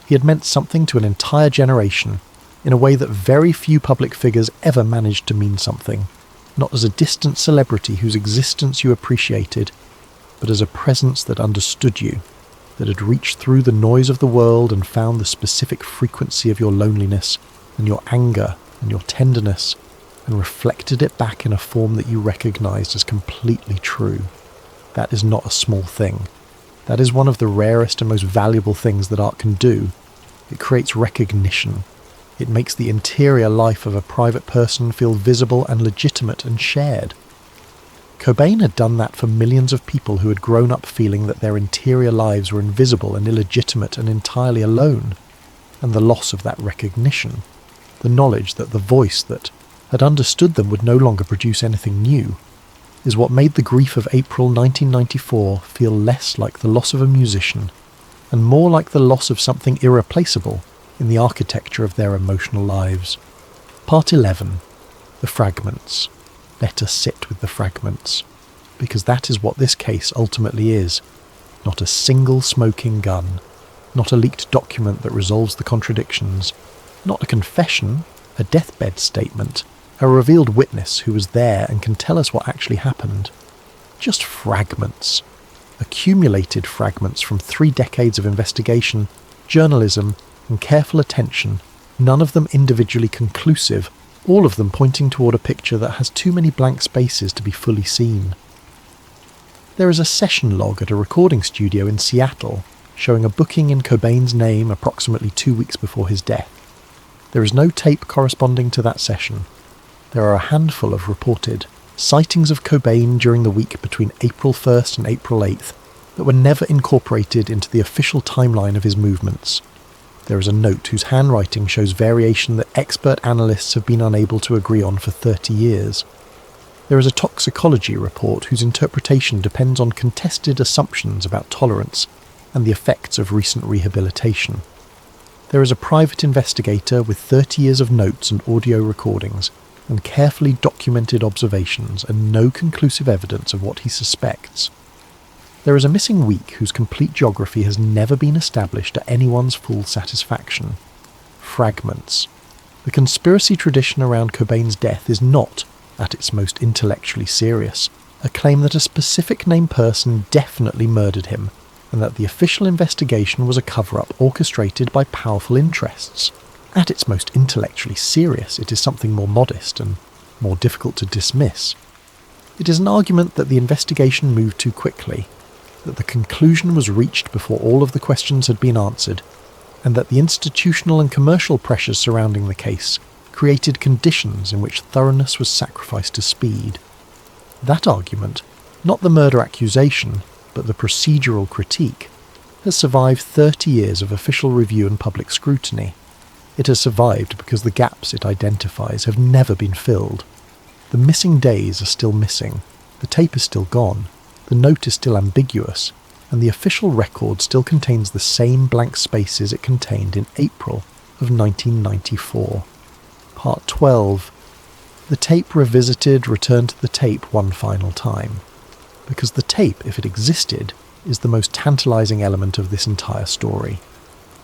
He had meant something to an entire generation, in a way that very few public figures ever managed to mean something, not as a distant celebrity whose existence you appreciated, but as a presence that understood you, that had reached through the noise of the world and found the specific frequency of your loneliness and your anger and your tenderness, and reflected it back in a form that you recognized as completely true. That is not a small thing. That is one of the rarest and most valuable things that art can do. It creates recognition. It makes the interior life of a private person feel visible and legitimate and shared. Cobain had done that for millions of people who had grown up feeling that their interior lives were invisible and illegitimate and entirely alone. And the loss of that recognition, the knowledge that the voice that had understood them would no longer produce anything new, is what made the grief of April 1994 feel less like the loss of a musician and more like the loss of something irreplaceable in the architecture of their emotional lives. Part 11. The Fragments. Let us sit with the fragments, because that is what this case ultimately is. Not a single smoking gun, not a leaked document that resolves the contradictions, not a confession, a deathbed statement, a revealed witness who was there and can tell us what actually happened. Just fragments. Accumulated fragments from 3 decades of investigation, journalism, and careful attention, none of them individually conclusive, all of them pointing toward a picture that has too many blank spaces to be fully seen. There is a session log at a recording studio in Seattle showing a booking in Cobain's name approximately 2 weeks before his death. There is no tape corresponding to that session. There are a handful of reported sightings of Cobain during the week between April 1st and April 8th that were never incorporated into the official timeline of his movements. There is a note whose handwriting shows variation that expert analysts have been unable to agree on for 30 years. There is a toxicology report whose interpretation depends on contested assumptions about tolerance and the effects of recent rehabilitation. There is a private investigator with 30 years of notes and audio recordings and carefully documented observations and no conclusive evidence of what he suspects. There is a missing week whose complete geography has never been established to anyone's full satisfaction. Fragments. The conspiracy tradition around Cobain's death is not, at its most intellectually serious, a claim that a specific named person definitely murdered him, and that the official investigation was a cover-up orchestrated by powerful interests. At its most intellectually serious, it is something more modest and more difficult to dismiss. It is an argument that the investigation moved too quickly, that the conclusion was reached before all of the questions had been answered, and that the institutional and commercial pressures surrounding the case created conditions in which thoroughness was sacrificed to speed. That argument, not the murder accusation, but the procedural critique, has survived 30 years of official review and public scrutiny. It has survived because the gaps it identifies have never been filled. The missing days are still missing, the tape is still gone, the note is still ambiguous, and the official record still contains the same blank spaces it contained in April of 1994. Part 12. The tape revisited returned to the tape one final time. Because the tape, if it existed, is the most tantalizing element of this entire story.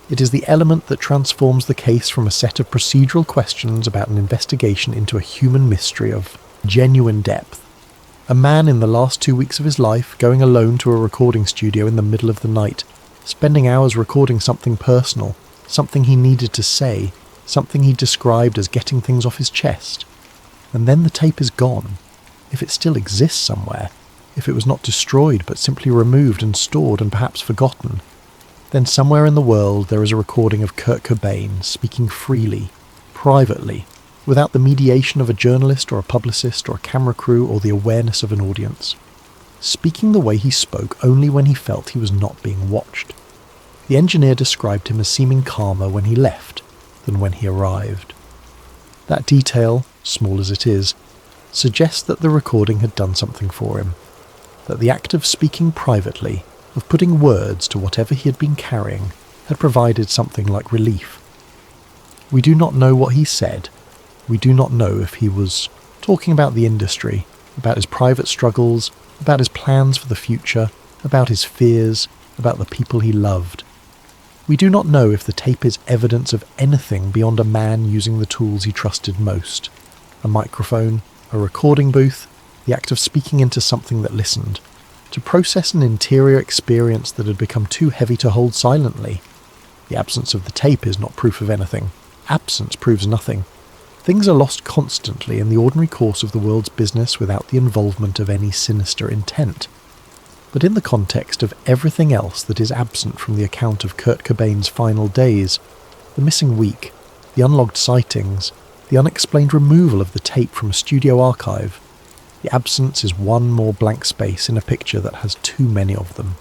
It is the element that transforms the case from a set of procedural questions about an investigation into a human mystery of genuine depth. A man in the last 2 weeks of his life going alone to a recording studio in the middle of the night, spending hours recording something personal, something he needed to say, something he described as getting things off his chest. And then the tape is gone. If it still exists somewhere, if it was not destroyed but simply removed and stored and perhaps forgotten, then somewhere in the world there is a recording of Kurt Cobain speaking freely, privately, without the mediation of a journalist or a publicist or a camera crew or the awareness of an audience. Speaking the way he spoke only when he felt he was not being watched. The engineer described him as seeming calmer when he left than when he arrived. That detail, small as it is, suggests that the recording had done something for him, that the act of speaking privately, of putting words to whatever he had been carrying, had provided something like relief. We do not know what he said. We do not know if he was talking about the industry, about his private struggles, about his plans for the future, about his fears, about the people he loved. We do not know if the tape is evidence of anything beyond a man using the tools he trusted most. A microphone, a recording booth, the act of speaking into something that listened, to process an interior experience that had become too heavy to hold silently. The absence of the tape is not proof of anything. Absence proves nothing. Things are lost constantly in the ordinary course of the world's business without the involvement of any sinister intent. But in the context of everything else that is absent from the account of Kurt Cobain's final days, the missing week, the unlogged sightings, the unexplained removal of the tape from a studio archive, the absence is one more blank space in a picture that has too many of them.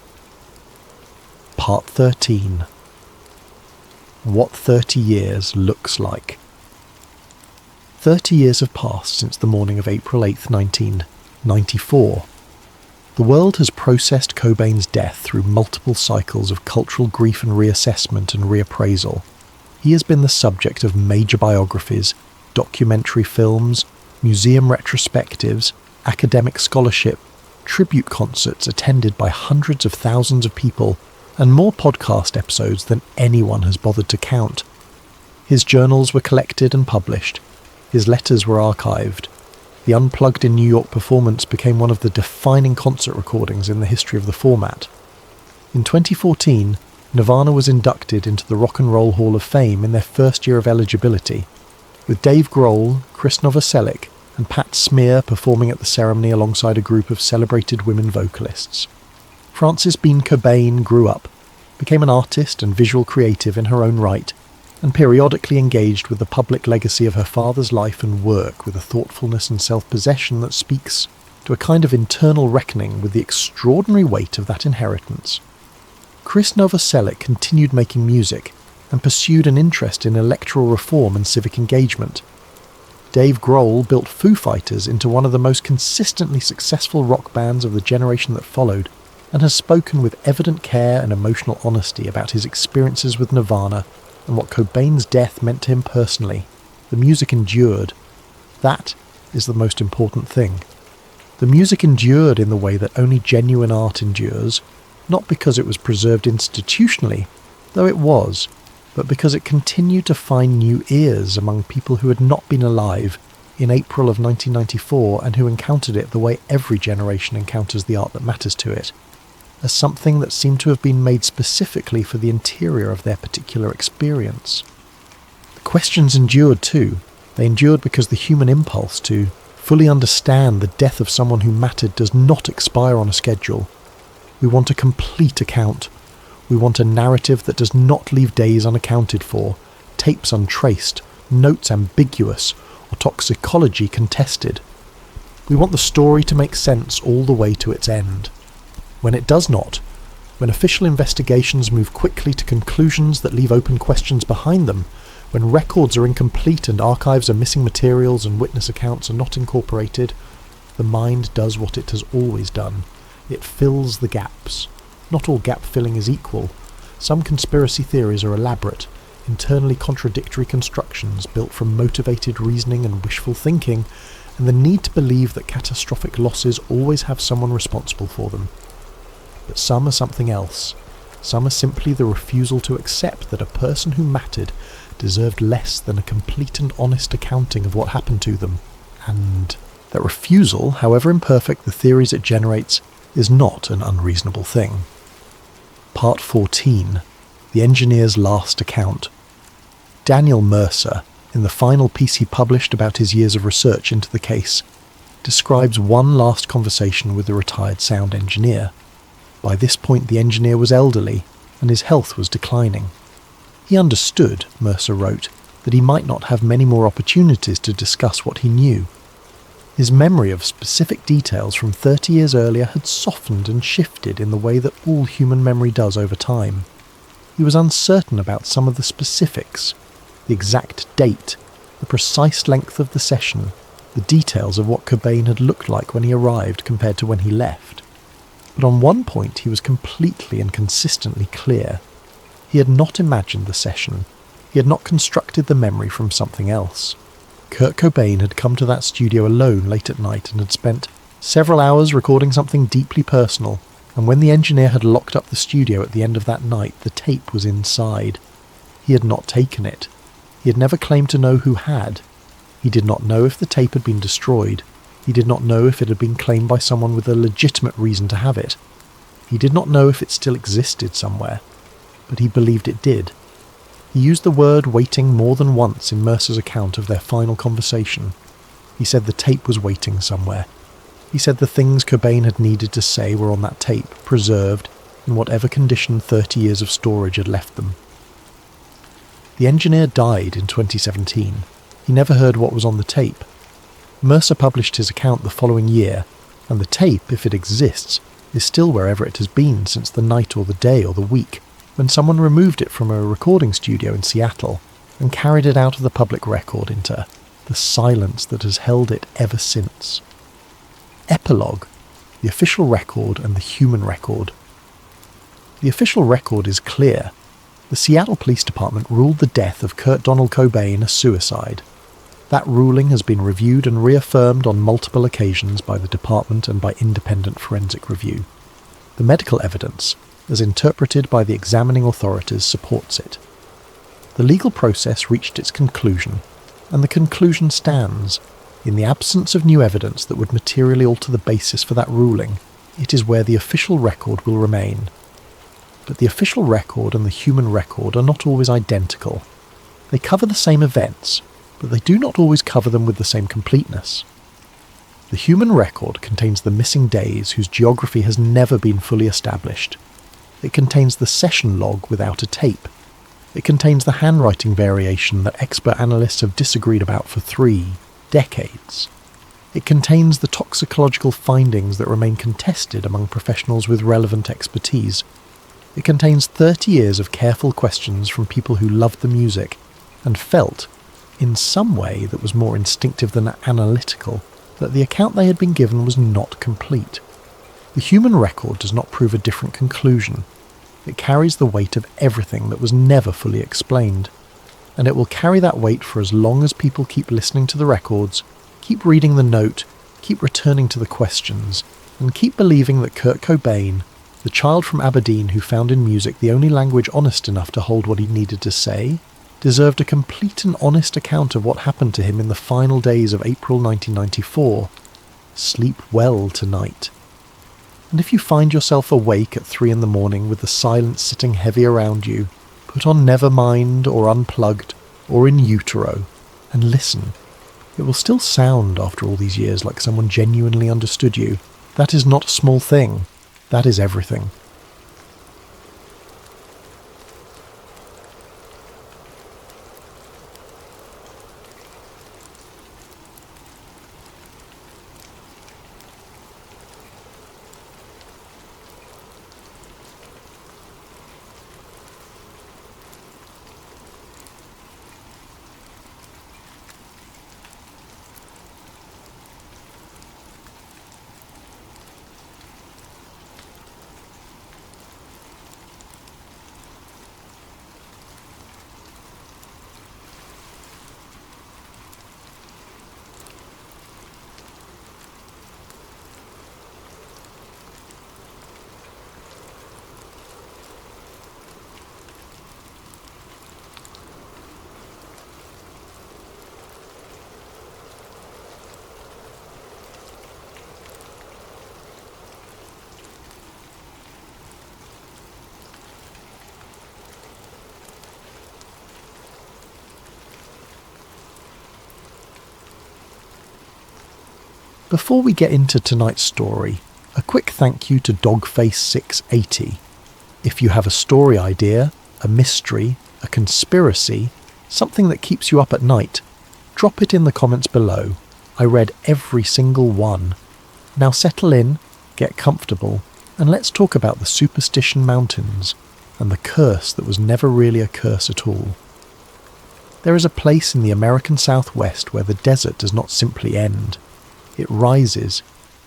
Part 13. What 30 years looks like. 30 years have passed since the morning of April 8th, 94. The world has processed Cobain's death through multiple cycles of cultural grief and reassessment and reappraisal. He has been the subject of major biographies, documentary films, museum retrospectives, academic scholarship, tribute concerts attended by hundreds of thousands of people, and more podcast episodes than anyone has bothered to count. His journals were collected and published. His letters were archived. The Unplugged in New York performance became one of the defining concert recordings in the history of the format. In 2014, Nirvana was inducted into the Rock and Roll Hall of Fame in their first year of eligibility, with Dave Grohl, Chris Novoselic, and Pat Smear performing at the ceremony alongside a group of celebrated women vocalists. Frances Bean Cobain grew up, became an artist and visual creative in her own right, and periodically engaged with the public legacy of her father's life and work with a thoughtfulness and self-possession that speaks to a kind of internal reckoning with the extraordinary weight of that inheritance. Chris Novoselic continued making music and pursued an interest in electoral reform and civic engagement. Dave Grohl built Foo Fighters into one of the most consistently successful rock bands of the generation that followed, and has spoken with evident care and emotional honesty about his experiences with Nirvana and what Cobain's death meant to him personally. The music endured. That is the most important thing. The music endured in the way that only genuine art endures, not because it was preserved institutionally, though it was, but because it continued to find new ears among people who had not been alive in April of 1994 and who encountered it the way every generation encounters the art that matters to it, as something that seemed to have been made specifically for the interior of their particular experience. The questions endured too. They endured because the human impulse to fully understand the death of someone who mattered does not expire on a schedule. We want a complete account. We want a narrative that does not leave days unaccounted for, tapes untraced, notes ambiguous, or toxicology contested. We want the story to make sense all the way to its end. When it does not, when official investigations move quickly to conclusions that leave open questions behind them, when records are incomplete and archives are missing materials and witness accounts are not incorporated, the mind does what it has always done. It fills the gaps. Not all gap-filling is equal. Some conspiracy theories are elaborate, internally contradictory constructions built from motivated reasoning and wishful thinking, and the need to believe that catastrophic losses always have someone responsible for them. But some are something else. Some are simply the refusal to accept that a person who mattered deserved less than a complete and honest accounting of what happened to them, and that refusal, however imperfect the theories it generates, is not an unreasonable thing. Part 14. The Engineer's Last Account. Daniel Mercer, in the final piece he published about his years of research into the case, describes one last conversation with the retired sound engineer. By this point the engineer was elderly, and his health was declining. He understood, Mercer wrote, that he might not have many more opportunities to discuss what he knew. His memory of specific details from 30 years earlier had softened and shifted in the way that all human memory does over time. He was uncertain about some of the specifics, the exact date, the precise length of the session, the details of what Cobain had looked like when he arrived compared to when he left. But on one point he was completely and consistently clear. He had not imagined the session. He had not constructed the memory from something else. Kurt Cobain had come to that studio alone late at night and had spent several hours recording something deeply personal, and when the engineer had locked up the studio at the end of that night, the tape was inside. He had not taken it. He had never claimed to know who had. He did not know if the tape had been destroyed. He did not know if it had been claimed by someone with a legitimate reason to have it. He did not know if it still existed somewhere, but he believed it did. He used the word waiting more than once in Mercer's account of their final conversation. He said the tape was waiting somewhere. He said the things Cobain had needed to say were on that tape, preserved in whatever condition 30 years of storage had left them. The engineer died in 2017. He never heard what was on the tape. Mercer published his account the following year, and the tape, if it exists, is still wherever it has been since the night or the day or the week, when someone removed it from a recording studio in Seattle and carried it out of the public record into the silence that has held it ever since. Epilogue: the official record and the human record. The official record is clear. The Seattle Police Department ruled the death of Kurt Cobain a suicide. That ruling has been reviewed and reaffirmed on multiple occasions by the department and by independent forensic review. The medical evidence, as interpreted by the examining authorities, supports it. The legal process reached its conclusion, and the conclusion stands. In the absence of new evidence that would materially alter the basis for that ruling, it is where the official record will remain. But the official record and the human record are not always identical. They cover the same events, but they do not always cover them with the same completeness. The human record contains the missing days whose geography has never been fully established. It contains the session log without a tape. It contains the handwriting variation that expert analysts have disagreed about for 3 decades. It contains the toxicological findings that remain contested among professionals with relevant expertise. It contains 30 years of careful questions from people who loved the music and felt, in some way that was more instinctive than analytical, that the account they had been given was not complete. The human record does not prove a different conclusion. It carries the weight of everything that was never fully explained, and it will carry that weight for as long as people keep listening to the records, keep reading the note, keep returning to the questions, and keep believing that Kurt Cobain, the child from Aberdeen who found in music the only language honest enough to hold what he needed to say, deserved a complete and honest account of what happened to him in the final days of April 1994. Sleep well tonight. And if you find yourself awake at 3 a.m. with the silence sitting heavy around you, put on Nevermind or Unplugged or In Utero and listen. It will still sound, after all these years, like someone genuinely understood you. That is not a small thing. That is everything. Before we get into tonight's story, a quick thank you to Dogface680. If you have a story idea, a mystery, a conspiracy, something that keeps you up at night, drop it in the comments below. I read every single one. Now settle in, get comfortable, and let's talk about the Superstition Mountains and the curse that was never really a curse at all. There is a place in the American Southwest where the desert does not simply end. It rises.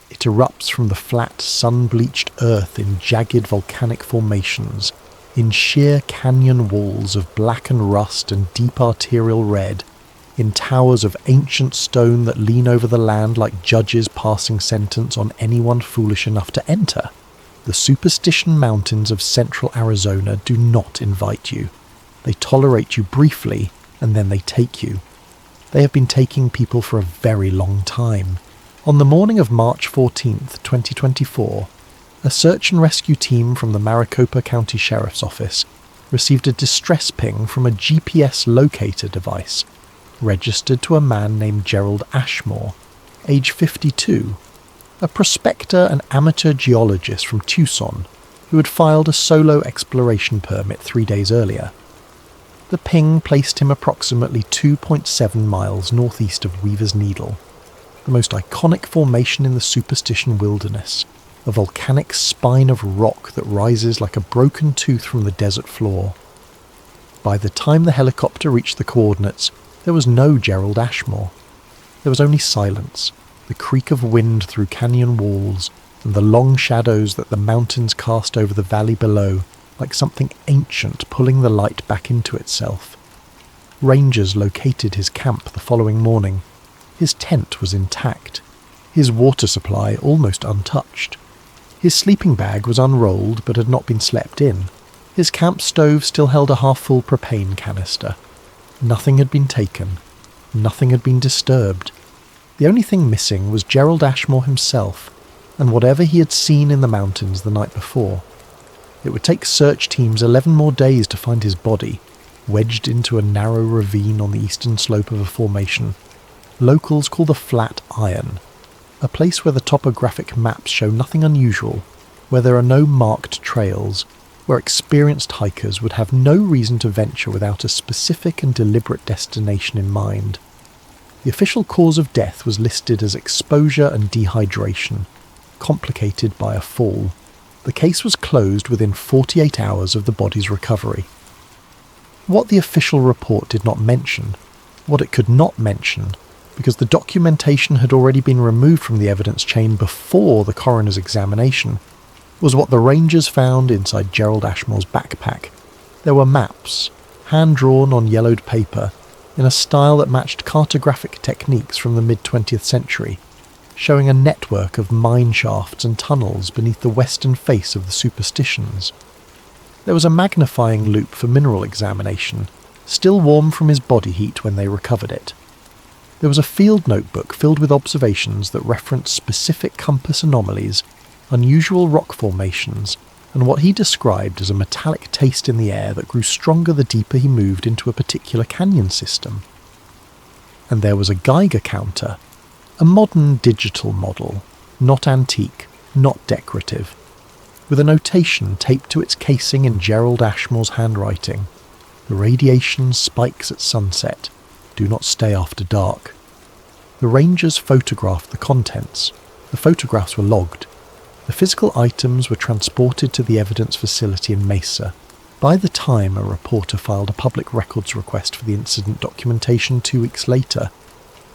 It erupts from the flat, sun-bleached earth in jagged volcanic formations, in sheer canyon walls of blackened rust and deep arterial red, in towers of ancient stone that lean over the land like judges passing sentence on anyone foolish enough to enter. The Superstition Mountains of central Arizona do not invite you. They tolerate you briefly, and then they take you. They have been taking people for a very long time. On the morning of March 14th, 2024, a search and rescue team from the Maricopa County Sheriff's Office received a distress ping from a GPS locator device registered to a man named Gerald Ashmore, age 52, a prospector and amateur geologist from Tucson who had filed a solo exploration permit 3 days earlier. The ping placed him approximately 2.7 miles northeast of Weaver's Needle, the most iconic formation in the Superstition Wilderness, a volcanic spine of rock that rises like a broken tooth from the desert floor. By the time the helicopter reached the coordinates, there was no Gerald Ashmore. There was only silence, the creak of wind through canyon walls, and the long shadows that the mountains cast over the valley below, like something ancient pulling the light back into itself. Rangers located his camp the following morning. His tent was intact, his water supply almost untouched. His sleeping bag was unrolled but had not been slept in. His camp stove still held a half-full propane canister. Nothing had been taken. Nothing had been disturbed. The only thing missing was Gerald Ashmore himself, and whatever he had seen in the mountains the night before. It would take search teams 11 more days to find his body, wedged into a narrow ravine on the eastern slope of a formation locals call the Flat Iron, a place where the topographic maps show nothing unusual, where there are no marked trails, where experienced hikers would have no reason to venture without a specific and deliberate destination in mind. The official cause of death was listed as exposure and dehydration, complicated by a fall. The case was closed within 48 hours of the body's recovery. What the official report did not mention, what it could not mention, because the documentation had already been removed from the evidence chain before the coroner's examination, was what the rangers found inside Gerald Ashmore's backpack. There were maps, hand-drawn on yellowed paper, in a style that matched cartographic techniques from the mid-20th century, showing a network of mine shafts and tunnels beneath the western face of the superstitions. There was a magnifying loupe for mineral examination, still warm from his body heat when they recovered it. There was a field notebook filled with observations that referenced specific compass anomalies, unusual rock formations, and what he described as a metallic taste in the air that grew stronger the deeper he moved into a particular canyon system. And there was a Geiger counter, a modern digital model, not antique, not decorative, with a notation taped to its casing in Gerald Ashmore's handwriting. The radiation spikes at sunset. Do not stay after dark. The rangers photographed the contents. The photographs were logged. The physical items were transported to the evidence facility in Mesa. By the time a reporter filed a public records request for the incident documentation 2 weeks later,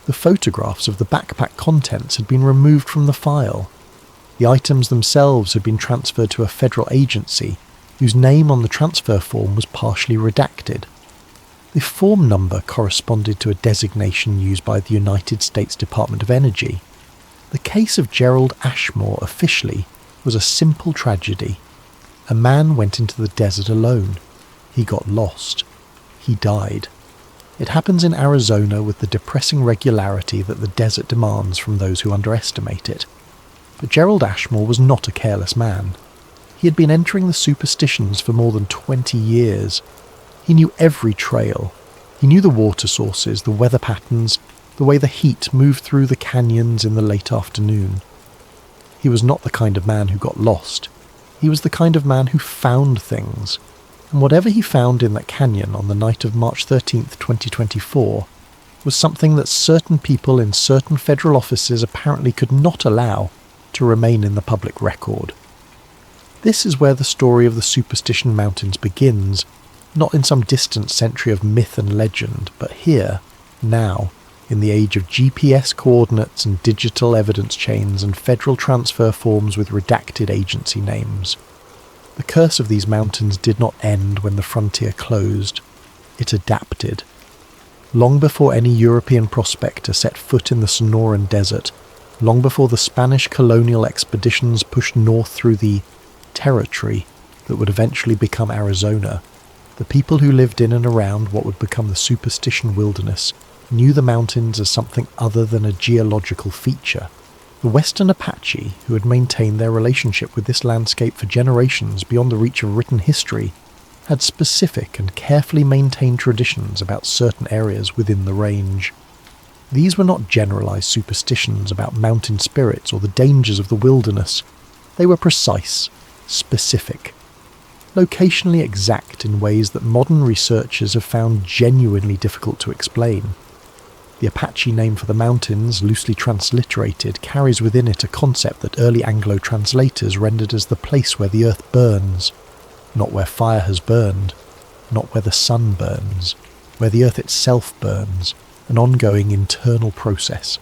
the photographs of the backpack contents had been removed from the file. The items themselves had been transferred to a federal agency, whose name on the transfer form was partially redacted. The form number corresponded to a designation used by the United States Department of Energy. The case of Gerald Ashmore officially was a simple tragedy. A man went into the desert alone. He got lost. He died. It happens in Arizona with the depressing regularity that the desert demands from those who underestimate it. But Gerald Ashmore was not a careless man. He had been entering the superstitions for more than 20 years. He knew every trail. He knew the water sources, the weather patterns, the way the heat moved through the canyons in the late afternoon. He was not the kind of man who got lost. He was the kind of man who found things. And whatever he found in that canyon on the night of March 13th, 2024, was something that certain people in certain federal offices apparently could not allow to remain in the public record. This is where the story of the Superstition Mountains begins, not in some distant century of myth and legend, but here, now, in the age of GPS coordinates and digital evidence chains and federal transfer forms with redacted agency names. The curse of these mountains did not end when the frontier closed. It adapted. Long before any European prospector set foot in the Sonoran Desert, long before the Spanish colonial expeditions pushed north through the territory that would eventually become Arizona, the people who lived in and around what would become the Superstition Wilderness knew the mountains as something other than a geological feature. The Western Apache, who had maintained their relationship with this landscape for generations beyond the reach of written history, had specific and carefully maintained traditions about certain areas within the range. These were not generalized superstitions about mountain spirits or the dangers of the wilderness. They were precise, specific, locationally exact in ways that modern researchers have found genuinely difficult to explain. The Apache name for the mountains, loosely transliterated, carries within it a concept that early Anglo translators rendered as the place where the earth burns, not where fire has burned, not where the sun burns, where the earth itself burns, an ongoing internal process.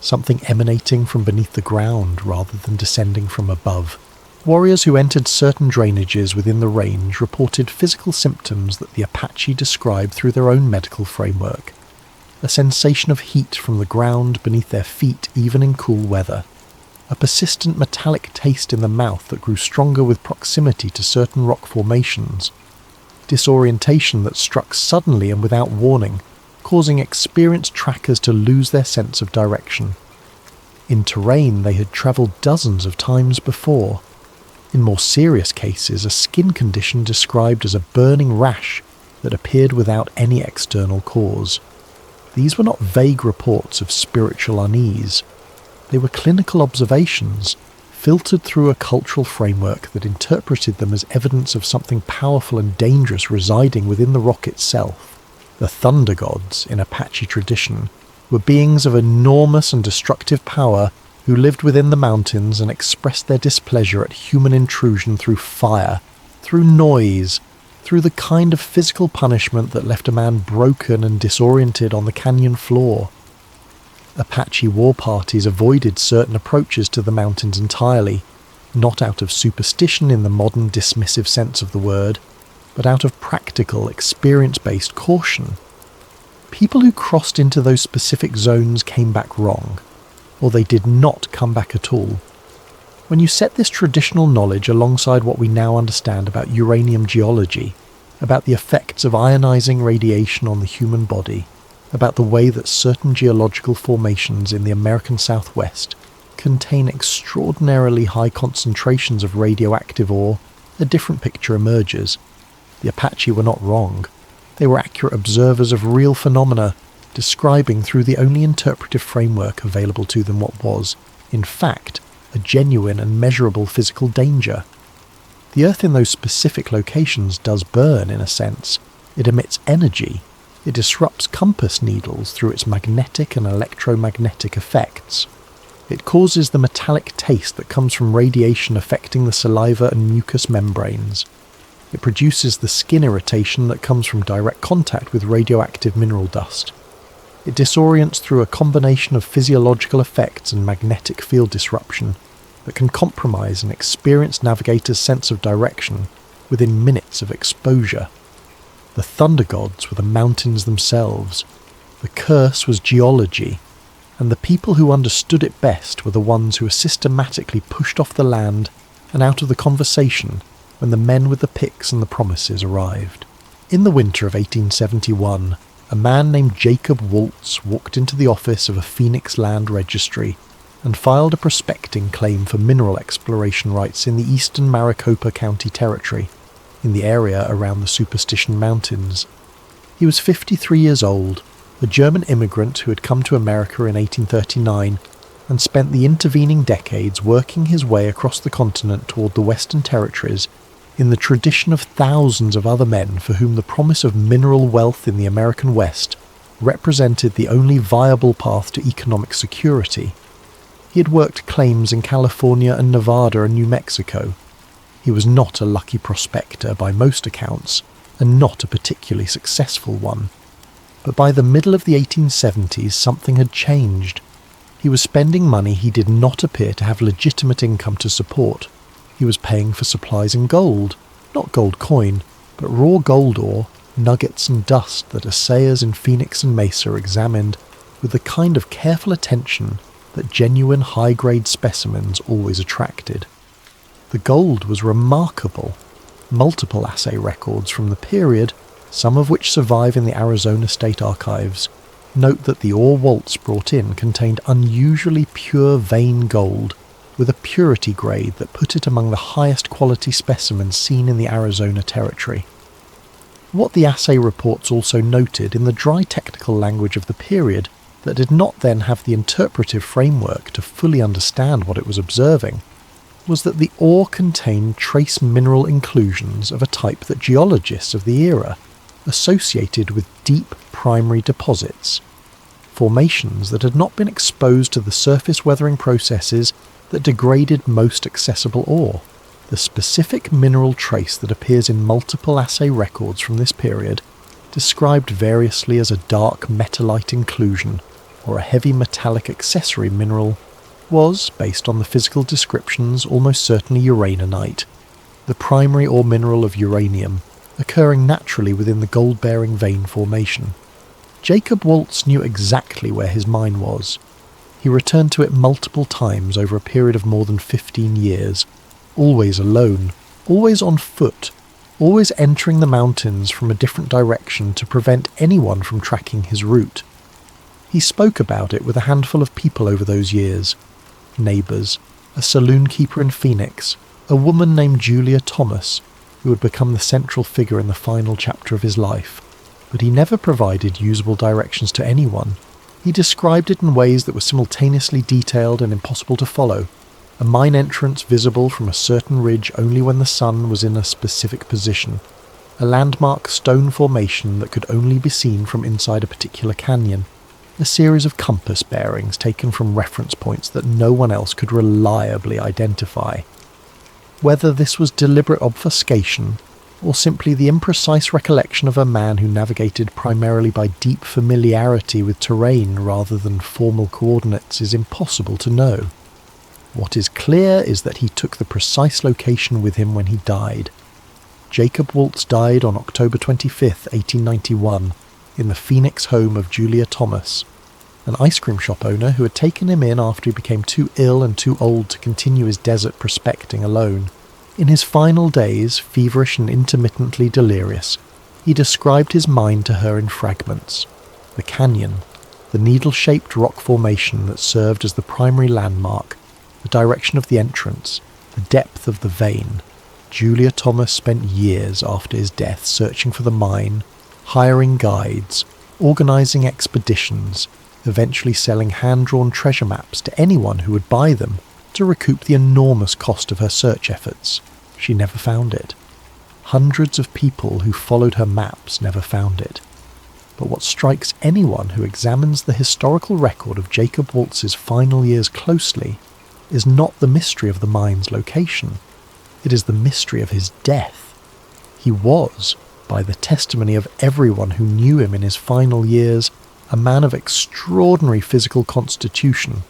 something emanating from beneath the ground rather than descending from above. Warriors who entered certain drainages within the range reported physical symptoms that the Apache described through their own medical framework. A sensation of heat from the ground beneath their feet even in cool weather. A persistent metallic taste in the mouth that grew stronger with proximity to certain rock formations. Disorientation that struck suddenly and without warning, causing experienced trackers to lose their sense of direction. In terrain they had travelled dozens of times before. In more serious cases, a skin condition described as a burning rash that appeared without any external cause. These were not vague reports of spiritual unease. They were clinical observations, filtered through a cultural framework that interpreted them as evidence of something powerful and dangerous residing within the rock itself. The thunder gods, in Apache tradition, were beings of enormous and destructive power who lived within the mountains and expressed their displeasure at human intrusion through fire, through noise, through the kind of physical punishment that left a man broken and disoriented on the canyon floor. Apache war parties avoided certain approaches to the mountains entirely, not out of superstition in the modern dismissive sense of the word, but out of practical, experience-based caution. People who crossed into those specific zones came back wrong, or they did not come back at all. When you set this traditional knowledge alongside what we now understand about uranium geology, about the effects of ionizing radiation on the human body, about the way that certain geological formations in the American Southwest contain extraordinarily high concentrations of radioactive ore, a different picture emerges. The Apache were not wrong. They were accurate observers of real phenomena, describing through the only interpretive framework available to them what was, in fact, a genuine and measurable physical danger. The Earth in those specific locations does burn, in a sense. It emits energy. It disrupts compass needles through its magnetic and electromagnetic effects. It causes the metallic taste that comes from radiation affecting the saliva and mucous membranes. It produces the skin irritation that comes from direct contact with radioactive mineral dust. It disorients through a combination of physiological effects and magnetic field disruption that can compromise an experienced navigator's sense of direction within minutes of exposure. The thunder gods were the mountains themselves. The curse was geology, and the people who understood it best were the ones who were systematically pushed off the land and out of the conversation when the men with the picks and the promises arrived. In the winter of 1871, a man named Jacob Waltz walked into the office of a Phoenix land registry and filed a prospecting claim for mineral exploration rights in the eastern Maricopa County Territory, in the area around the Superstition Mountains. He was 53 years old, a German immigrant who had come to America in 1839 and spent the intervening decades working his way across the continent toward the Western Territories in the tradition of thousands of other men for whom the promise of mineral wealth in the American West represented the only viable path to economic security. He had worked claims in California and Nevada and New Mexico. He was not a lucky prospector by most accounts, and not a particularly successful one. But by the middle of the 1870s, something had changed. He was spending money he did not appear to have legitimate income to support. He was paying for supplies in gold, not gold coin, but raw gold ore, nuggets and dust that assayers in Phoenix and Mesa examined with the kind of careful attention that genuine high-grade specimens always attracted. The gold was remarkable. Multiple assay records from the period, some of which survive in the Arizona State Archives, note that the ore Waltz brought in contained unusually pure vein gold with a purity grade that put it among the highest quality specimens seen in the Arizona Territory. What the assay reports also noted in the dry technical language of the period that did not then have the interpretive framework to fully understand what it was observing was that the ore contained trace mineral inclusions of a type that geologists of the era associated with deep primary deposits, formations that had not been exposed to the surface weathering processes that degraded most accessible ore. The specific mineral trace that appears in multiple assay records from this period, described variously as a dark metallite inclusion, or a heavy metallic accessory mineral, was, based on the physical descriptions, almost certainly uraninite, the primary ore mineral of uranium, occurring naturally within the gold-bearing vein formation. Jacob Waltz knew exactly where his mine was. He returned to it multiple times over a period of more than 15 years, always alone, always on foot, always entering the mountains from a different direction to prevent anyone from tracking his route. He spoke about it with a handful of people over those years. Neighbours, a saloon keeper in Phoenix, a woman named Julia Thomas, who would become the central figure in the final chapter of his life. But he never provided usable directions to anyone. He described it in ways that were simultaneously detailed and impossible to follow. A mine entrance visible from a certain ridge only when the sun was in a specific position. A landmark stone formation that could only be seen from inside a particular canyon. A series of compass bearings taken from reference points that no one else could reliably identify. Whether this was deliberate obfuscation, or simply the imprecise recollection of a man who navigated primarily by deep familiarity with terrain rather than formal coordinates, is impossible to know. What is clear is that he took the precise location with him when he died. Jacob Waltz died on October 25, 1891, in the Phoenix home of Julia Thomas, an ice cream shop owner who had taken him in after he became too ill and too old to continue his desert prospecting alone. In his final days, feverish and intermittently delirious, he described his mind to her in fragments. The canyon, the needle-shaped rock formation that served as the primary landmark, the direction of the entrance, the depth of the vein. Julia Thomas spent years after his death searching for the mine, hiring guides, organising expeditions, eventually selling hand-drawn treasure maps to anyone who would buy them to recoup the enormous cost of her search efforts. She never found it. Hundreds of people who followed her maps never found it. But what strikes anyone who examines the historical record of Jacob Waltz's final years closely is not the mystery of the mine's location. It is the mystery of his death. He was, by the testimony of everyone who knew him in his final years, a man of extraordinary physical constitution.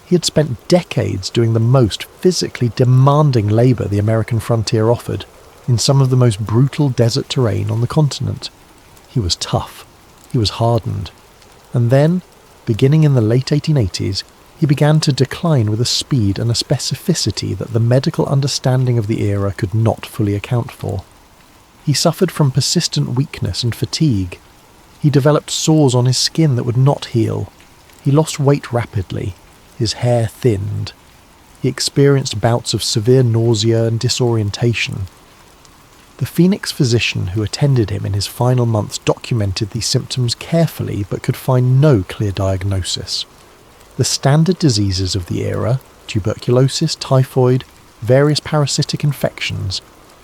He had spent decades doing the most physically demanding labour the American frontier offered, in some of the most brutal desert terrain on the continent. He was tough. He was hardened. And then, beginning in the late 1880s, he began to decline with a speed and a specificity that the medical understanding of the era could not fully account for. He suffered from persistent weakness and fatigue. He developed sores on his skin that would not heal. He lost weight rapidly. His hair thinned. He experienced bouts of severe nausea and disorientation. The Phoenix physician who attended him in his final months documented these symptoms carefully but could find no clear diagnosis. The standard diseases of the era, tuberculosis, typhoid, various parasitic infections,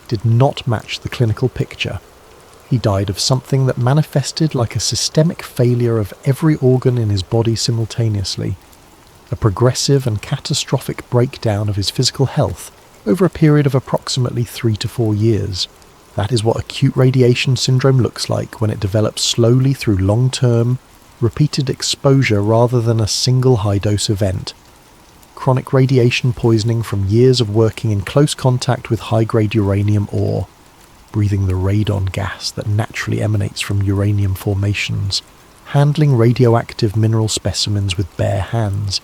did not match the clinical picture. He died of something that manifested like a systemic failure of every organ in his body simultaneously. A progressive and catastrophic breakdown of his physical health over a period of approximately 3 to 4 years. That is what acute radiation syndrome looks like when it develops slowly through long-term, repeated exposure rather than a single high-dose event. Chronic radiation poisoning from years of working in close contact with high-grade uranium ore, breathing the radon gas that naturally emanates from uranium formations, handling radioactive mineral specimens with bare hands,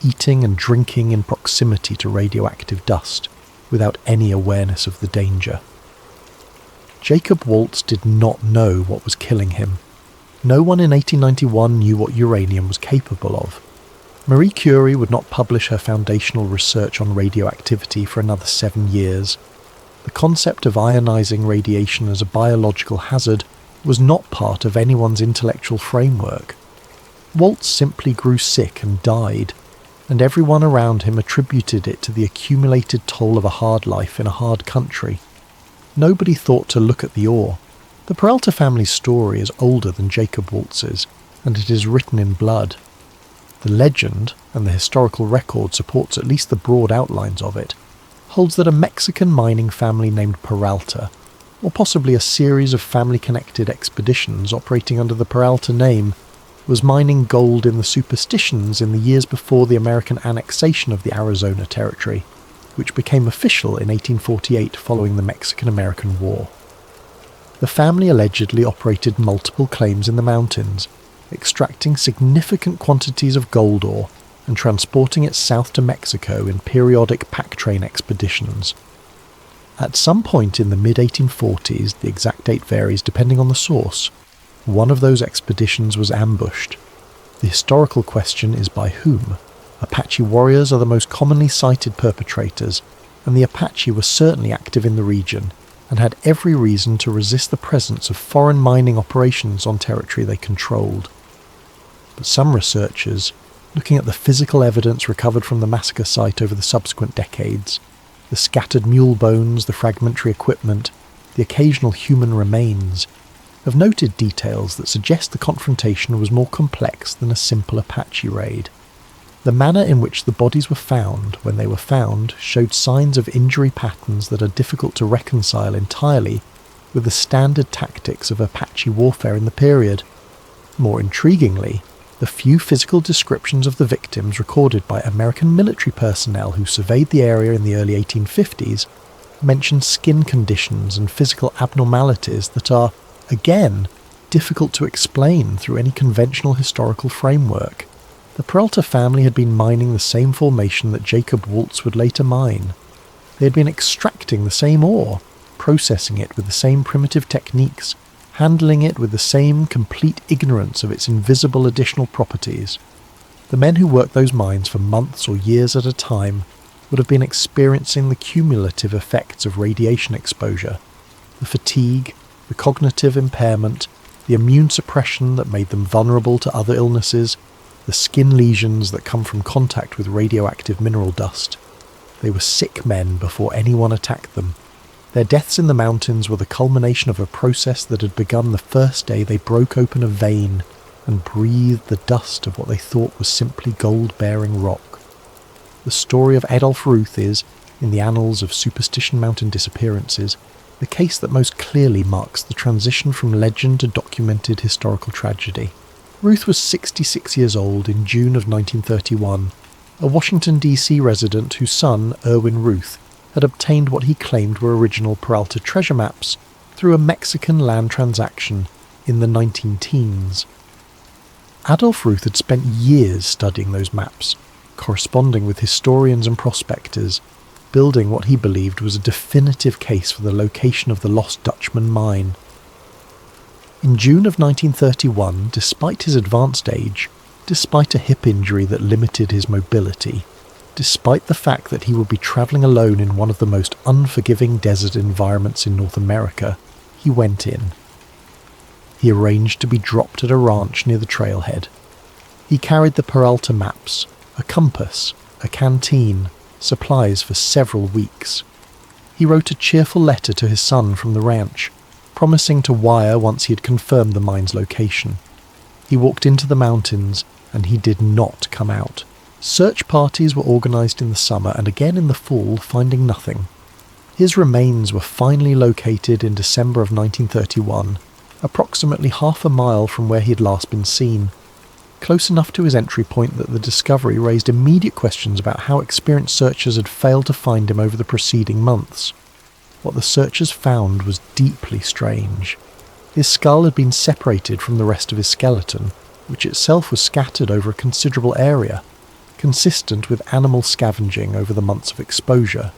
eating and drinking in proximity to radioactive dust, without any awareness of the danger. Jacob Waltz did not know what was killing him. No one in 1891 knew what uranium was capable of. Marie Curie would not publish her foundational research on radioactivity for another 7 years. The concept of ionizing radiation as a biological hazard was not part of anyone's intellectual framework. Waltz simply grew sick and died, and everyone around him attributed it to the accumulated toll of a hard life in a hard country. Nobody thought to look at the ore. The Peralta family's story is older than Jacob Waltz's, and it is written in blood. The legend, and the historical record supports at least the broad outlines of it, holds that a Mexican mining family named Peralta, or possibly a series of family-connected expeditions operating under the Peralta name, was mining gold in the Superstitions in the years before the American annexation of the Arizona Territory, which became official in 1848 following the Mexican-American War. The family allegedly operated multiple claims in the mountains, extracting significant quantities of gold ore and transporting it south to Mexico in periodic pack train expeditions. At some point in the mid-1840s, the exact date varies depending on the source, one of those expeditions was ambushed. The historical question is by whom? Apache warriors are the most commonly cited perpetrators, and the Apache were certainly active in the region and had every reason to resist the presence of foreign mining operations on territory they controlled. But some researchers, looking at the physical evidence recovered from the massacre site over the subsequent decades, the scattered mule bones, the fragmentary equipment, the occasional human remains, have noted details that suggest the confrontation was more complex than a simple Apache raid. The manner in which the bodies were found, when they were found, showed signs of injury patterns that are difficult to reconcile entirely with the standard tactics of Apache warfare in the period. More intriguingly, the few physical descriptions of the victims recorded by American military personnel who surveyed the area in the early 1850s mention skin conditions and physical abnormalities that are, again, difficult to explain through any conventional historical framework. The Peralta family had been mining the same formation that Jacob Waltz would later mine. They had been extracting the same ore, processing it with the same primitive techniques, handling it with the same complete ignorance of its invisible additional properties. The men who worked those mines for months or years at a time would have been experiencing the cumulative effects of radiation exposure, the fatigue, the cognitive impairment, the immune suppression that made them vulnerable to other illnesses, the skin lesions that come from contact with radioactive mineral dust. They were sick men before anyone attacked them. Their deaths in the mountains were the culmination of a process that had begun the first day they broke open a vein and breathed the dust of what they thought was simply gold-bearing rock. The story of Adolf Ruth is, in the annals of Superstition Mountain disappearances, the case that most clearly marks the transition from legend to documented historical tragedy. Ruth was 66 years old in June of 1931, a Washington, D.C. resident whose son, Erwin Ruth, had obtained what he claimed were original Peralta treasure maps through a Mexican land transaction in the 19-teens. Adolf Ruth had spent years studying those maps, corresponding with historians and prospectors, building what he believed was a definitive case for the location of the Lost Dutchman mine. In June of 1931, despite his advanced age, despite a hip injury that limited his mobility, despite the fact that he would be travelling alone in one of the most unforgiving desert environments in North America, he went in. He arranged to be dropped at a ranch near the trailhead. He carried the Peralta maps, a compass, a canteen, supplies for several weeks. He wrote a cheerful letter to his son from the ranch, promising to wire once he had confirmed the mine's location. He walked into the mountains, and he did not come out. Search parties were organised in the summer and again in the fall, finding nothing. His remains were finally located in December of 1931, approximately half a mile from where he had last been seen, close enough to his entry point that the discovery raised immediate questions about how experienced searchers had failed to find him over the preceding months. What the searchers found was deeply strange. His skull had been separated from the rest of his skeleton, which itself was scattered over a considerable area, consistent with animal scavenging over the months of exposure.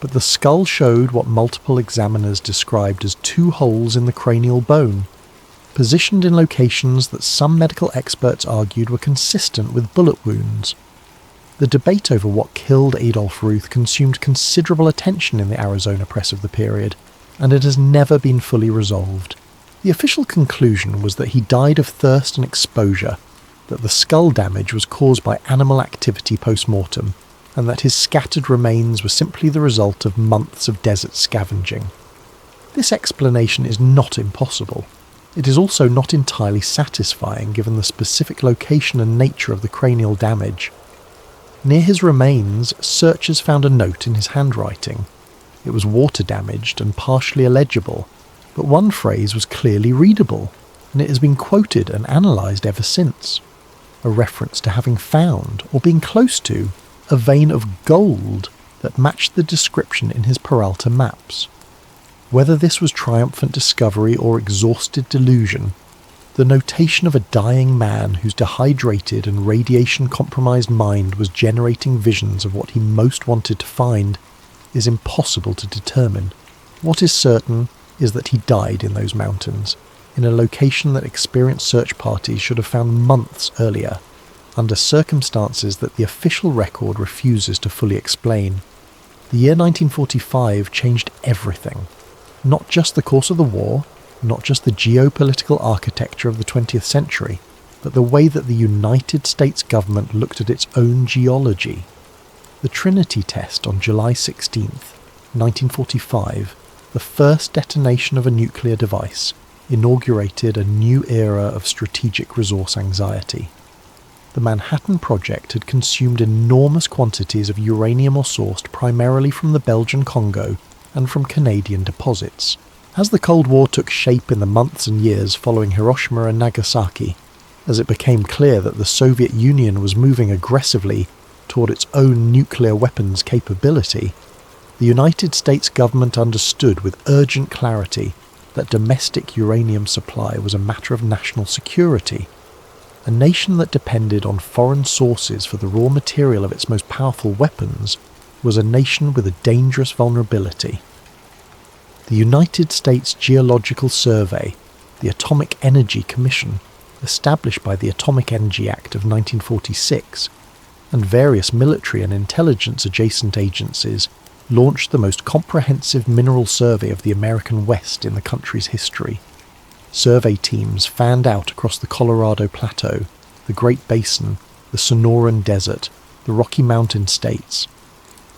But the skull showed what multiple examiners described as 2 holes in the cranial bone, positioned in locations that some medical experts argued were consistent with bullet wounds. The debate over what killed Adolf Ruth consumed considerable attention in the Arizona press of the period, and it has never been fully resolved. The official conclusion was that he died of thirst and exposure, that the skull damage was caused by animal activity post-mortem, and that his scattered remains were simply the result of months of desert scavenging. This explanation is not impossible. It is also not entirely satisfying given the specific location and nature of the cranial damage. Near his remains, searchers found a note in his handwriting. It was water-damaged and partially illegible, but one phrase was clearly readable. and it has been quoted and analysed ever since. A reference to having found, or being close to, a vein of gold that matched the description in his Peralta maps. Whether this was triumphant discovery or exhausted delusion, the notation of a dying man whose dehydrated and radiation-compromised mind was generating visions of what he most wanted to find is impossible to determine. What is certain is that he died in those mountains, in a location that experienced search parties should have found months earlier, under circumstances that the official record refuses to fully explain. The year 1945 changed everything. Not just the course of the war, not just the geopolitical architecture of the 20th century, but the way that the United States government looked at its own geology. The Trinity test on July 16th, 1945, the first detonation of a nuclear device, inaugurated a new era of strategic resource anxiety. The Manhattan Project had consumed enormous quantities of uranium ore sourced primarily from the Belgian Congo and from Canadian deposits. As the Cold War took shape in the months and years following Hiroshima and Nagasaki, as it became clear that the Soviet Union was moving aggressively toward its own nuclear weapons capability, the United States government understood with urgent clarity that domestic uranium supply was a matter of national security. A nation that depended on foreign sources for the raw material of its most powerful weapons was a nation with a dangerous vulnerability. The United States Geological Survey, the Atomic Energy Commission, established by the Atomic Energy Act of 1946, and various military and intelligence adjacent agencies launched the most comprehensive mineral survey of the American West in the country's history. Survey teams fanned out across the Colorado Plateau, the Great Basin, the Sonoran Desert, the Rocky Mountain states.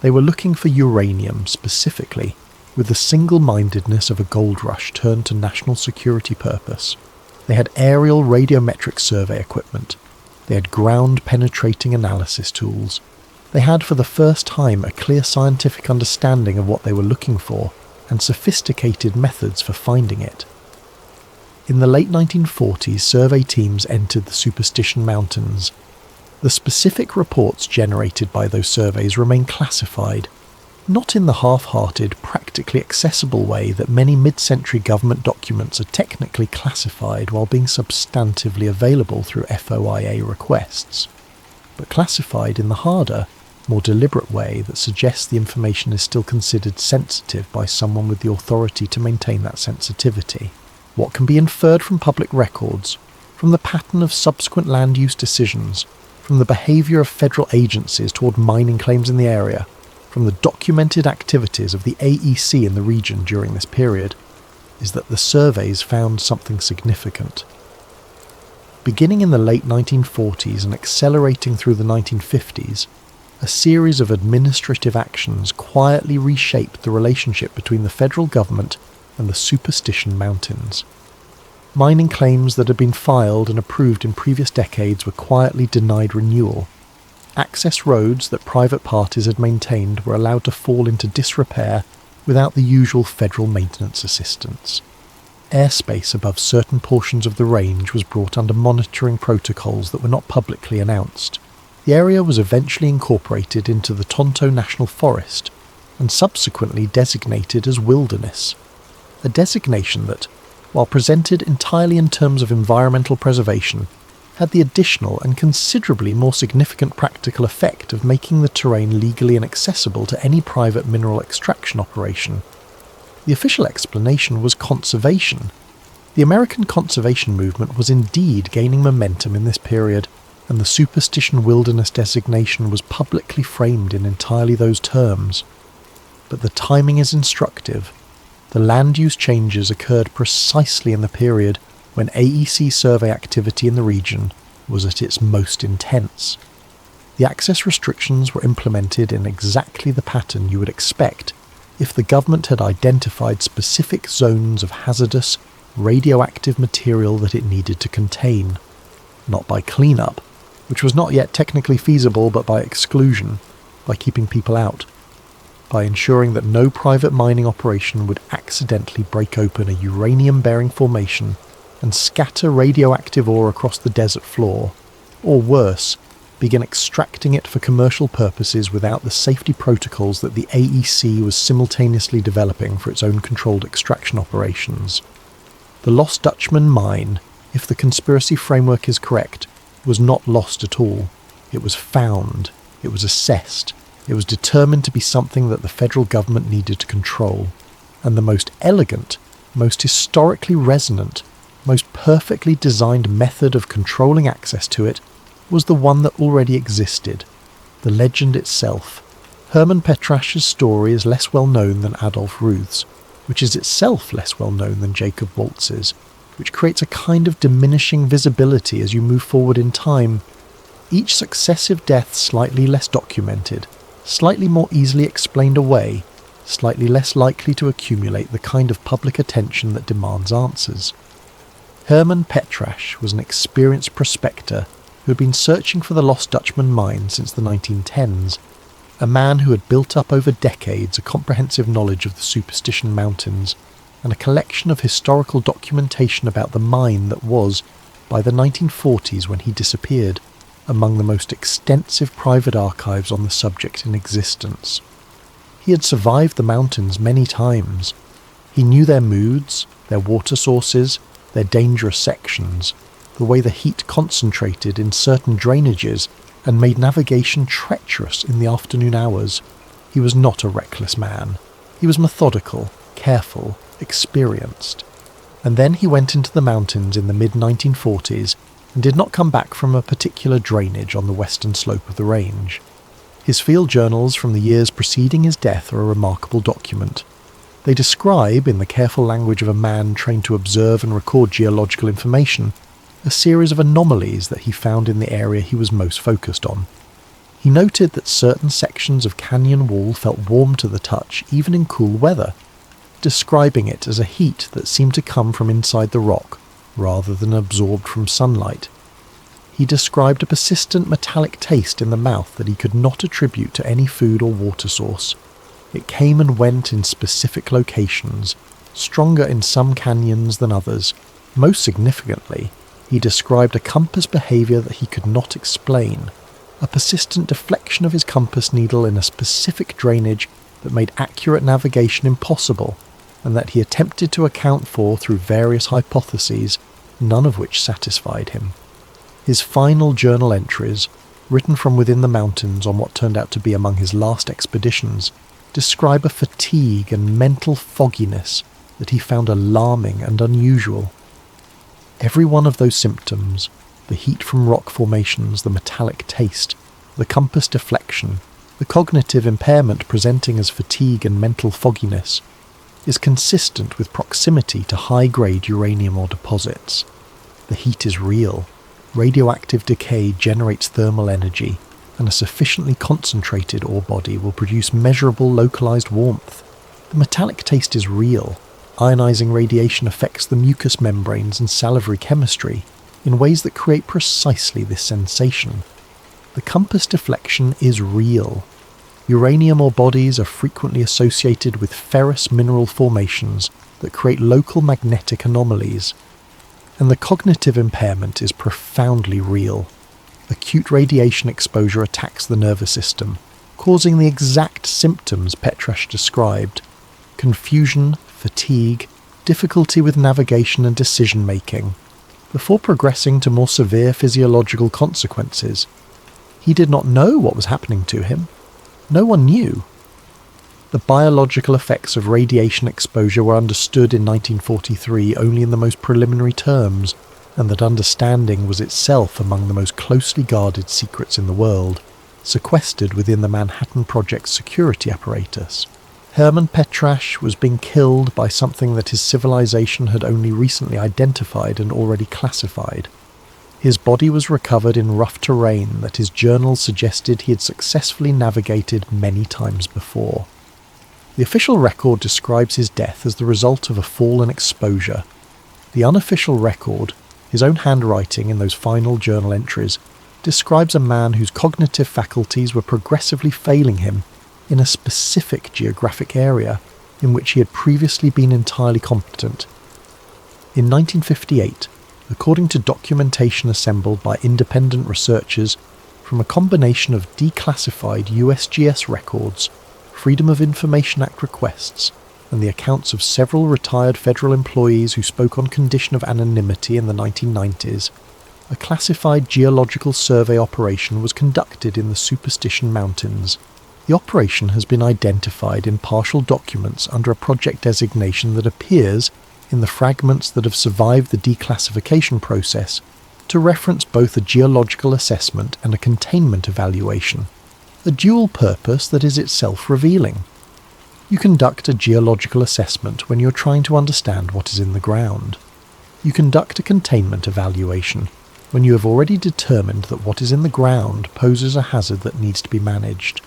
They were looking for uranium specifically, with the single-mindedness of a gold rush turned to national security purpose. They had aerial radiometric survey equipment. They had ground-penetrating analysis tools. They had for the first time a clear scientific understanding of what they were looking for and sophisticated methods for finding it. In the late 1940s, survey teams entered the Superstition Mountains. The specific reports generated by those surveys remain classified, not in the half-hearted, practically accessible way that many mid-century government documents are technically classified while being substantively available through FOIA requests, but classified in the harder, more deliberate way that suggests the information is still considered sensitive by someone with the authority to maintain that sensitivity. What can be inferred from public records, from the pattern of subsequent land use decisions, from the behaviour of federal agencies toward mining claims in the area, from the documented activities of the AEC in the region during this period, is that the surveys found something significant. Beginning in the late 1940s and accelerating through the 1950s, a series of administrative actions quietly reshaped the relationship between the federal government and the Superstition Mountains. Mining claims that had been filed and approved in previous decades were quietly denied renewal. Access roads that private parties had maintained were allowed to fall into disrepair without the usual federal maintenance assistance. Airspace above certain portions of the range was brought under monitoring protocols that were not publicly announced. The area was eventually incorporated into the Tonto National Forest and subsequently designated as wilderness, a designation that, while presented entirely in terms of environmental preservation, had the additional and considerably more significant practical effect of making the terrain legally inaccessible to any private mineral extraction operation. The official explanation was conservation. The American conservation movement was indeed gaining momentum in this period, and the Superstition Wilderness designation was publicly framed in entirely those terms. But the timing is instructive. The land use changes occurred precisely in the period when AEC survey activity in the region was at its most intense. The access restrictions were implemented in exactly the pattern you would expect if the government had identified specific zones of hazardous, radioactive material that it needed to contain. Not by cleanup, which was not yet technically feasible, but by exclusion, by keeping people out, by ensuring that no private mining operation would accidentally break open a uranium-bearing formation and scatter radioactive ore across the desert floor, or worse, begin extracting it for commercial purposes without the safety protocols that the AEC was simultaneously developing for its own controlled extraction operations. The Lost Dutchman mine, if the conspiracy framework is correct, was not lost at all. It was found, it was assessed, it was determined to be something that the federal government needed to control. And the most elegant, most historically resonant, most perfectly designed method of controlling access to it was the one that already existed, the legend itself. Herman Petrasch's story is less well known than Adolf Ruth's, which is itself less well known than Jacob Waltz's, which creates a kind of diminishing visibility as you move forward in time. Each successive death slightly less documented, slightly more easily explained away, slightly less likely to accumulate the kind of public attention that demands answers. Herman Petrasch was an experienced prospector who had been searching for the Lost Dutchman mine since the 1910s, a man who had built up over decades a comprehensive knowledge of the Superstition Mountains and a collection of historical documentation about the mine that was, by the 1940s when he disappeared, among the most extensive private archives on the subject in existence. He had survived the mountains many times. He knew their moods, their water sources, their dangerous sections, the way the heat concentrated in certain drainages and made navigation treacherous in the afternoon hours. He was not a reckless man. He was methodical, careful, experienced. And then he went into the mountains in the mid-1940s and did not come back from a particular drainage on the western slope of the range. His field journals from the years preceding his death are a remarkable document. They describe, in the careful language of a man trained to observe and record geological information, a series of anomalies that he found in the area he was most focused on. He noted that certain sections of canyon wall felt warm to the touch even in cool weather, describing it as a heat that seemed to come from inside the rock rather than absorbed from sunlight. He described a persistent metallic taste in the mouth that he could not attribute to any food or water source. It came and went in specific locations, stronger in some canyons than others. Most significantly, he described a compass behavior that he could not explain, a persistent deflection of his compass needle in a specific drainage that made accurate navigation impossible, and that he attempted to account for through various hypotheses, none of which satisfied him. His final journal entries, written from within the mountains on what turned out to be among his last expeditions, describe a fatigue and mental fogginess that he found alarming and unusual. Every one of those symptoms, the heat from rock formations, the metallic taste, the compass deflection, the cognitive impairment presenting as fatigue and mental fogginess, is consistent with proximity to high-grade uranium ore deposits. The heat is real. Radioactive decay generates thermal energy, and a sufficiently concentrated ore body will produce measurable localized warmth. The metallic taste is real. Ionizing radiation affects the mucous membranes and salivary chemistry in ways that create precisely this sensation. The compass deflection is real. Uranium ore bodies are frequently associated with ferrous mineral formations that create local magnetic anomalies. And the cognitive impairment is profoundly real. Acute radiation exposure attacks the nervous system, causing the exact symptoms Petrasch described: confusion, fatigue, difficulty with navigation and decision-making, before progressing to more severe physiological consequences. He did not know what was happening to him. No one knew. The biological effects of radiation exposure were understood in 1943 only in the most preliminary terms, and that understanding was itself among the most closely guarded secrets in the world, sequestered within the Manhattan Project's security apparatus. Herman Petrasch was being killed by something that his civilization had only recently identified and already classified. His body was recovered in rough terrain that his journals suggested he had successfully navigated many times before. The official record describes his death as the result of a fall in exposure. The unofficial record, his own handwriting in those final journal entries, describes a man whose cognitive faculties were progressively failing him in a specific geographic area in which he had previously been entirely competent. In 1958, according to documentation assembled by independent researchers from a combination of declassified USGS records, Freedom of Information Act requests, and the accounts of several retired federal employees who spoke on condition of anonymity in the 1990s, a classified geological survey operation was conducted in the Superstition Mountains. The operation has been identified in partial documents under a project designation that appears, in the fragments that have survived the declassification process, to reference both a geological assessment and a containment evaluation, a dual purpose that is itself revealing. You conduct a geological assessment when you're trying to understand what is in the ground. You conduct a containment evaluation when you have already determined that what is in the ground poses a hazard that needs to be managed.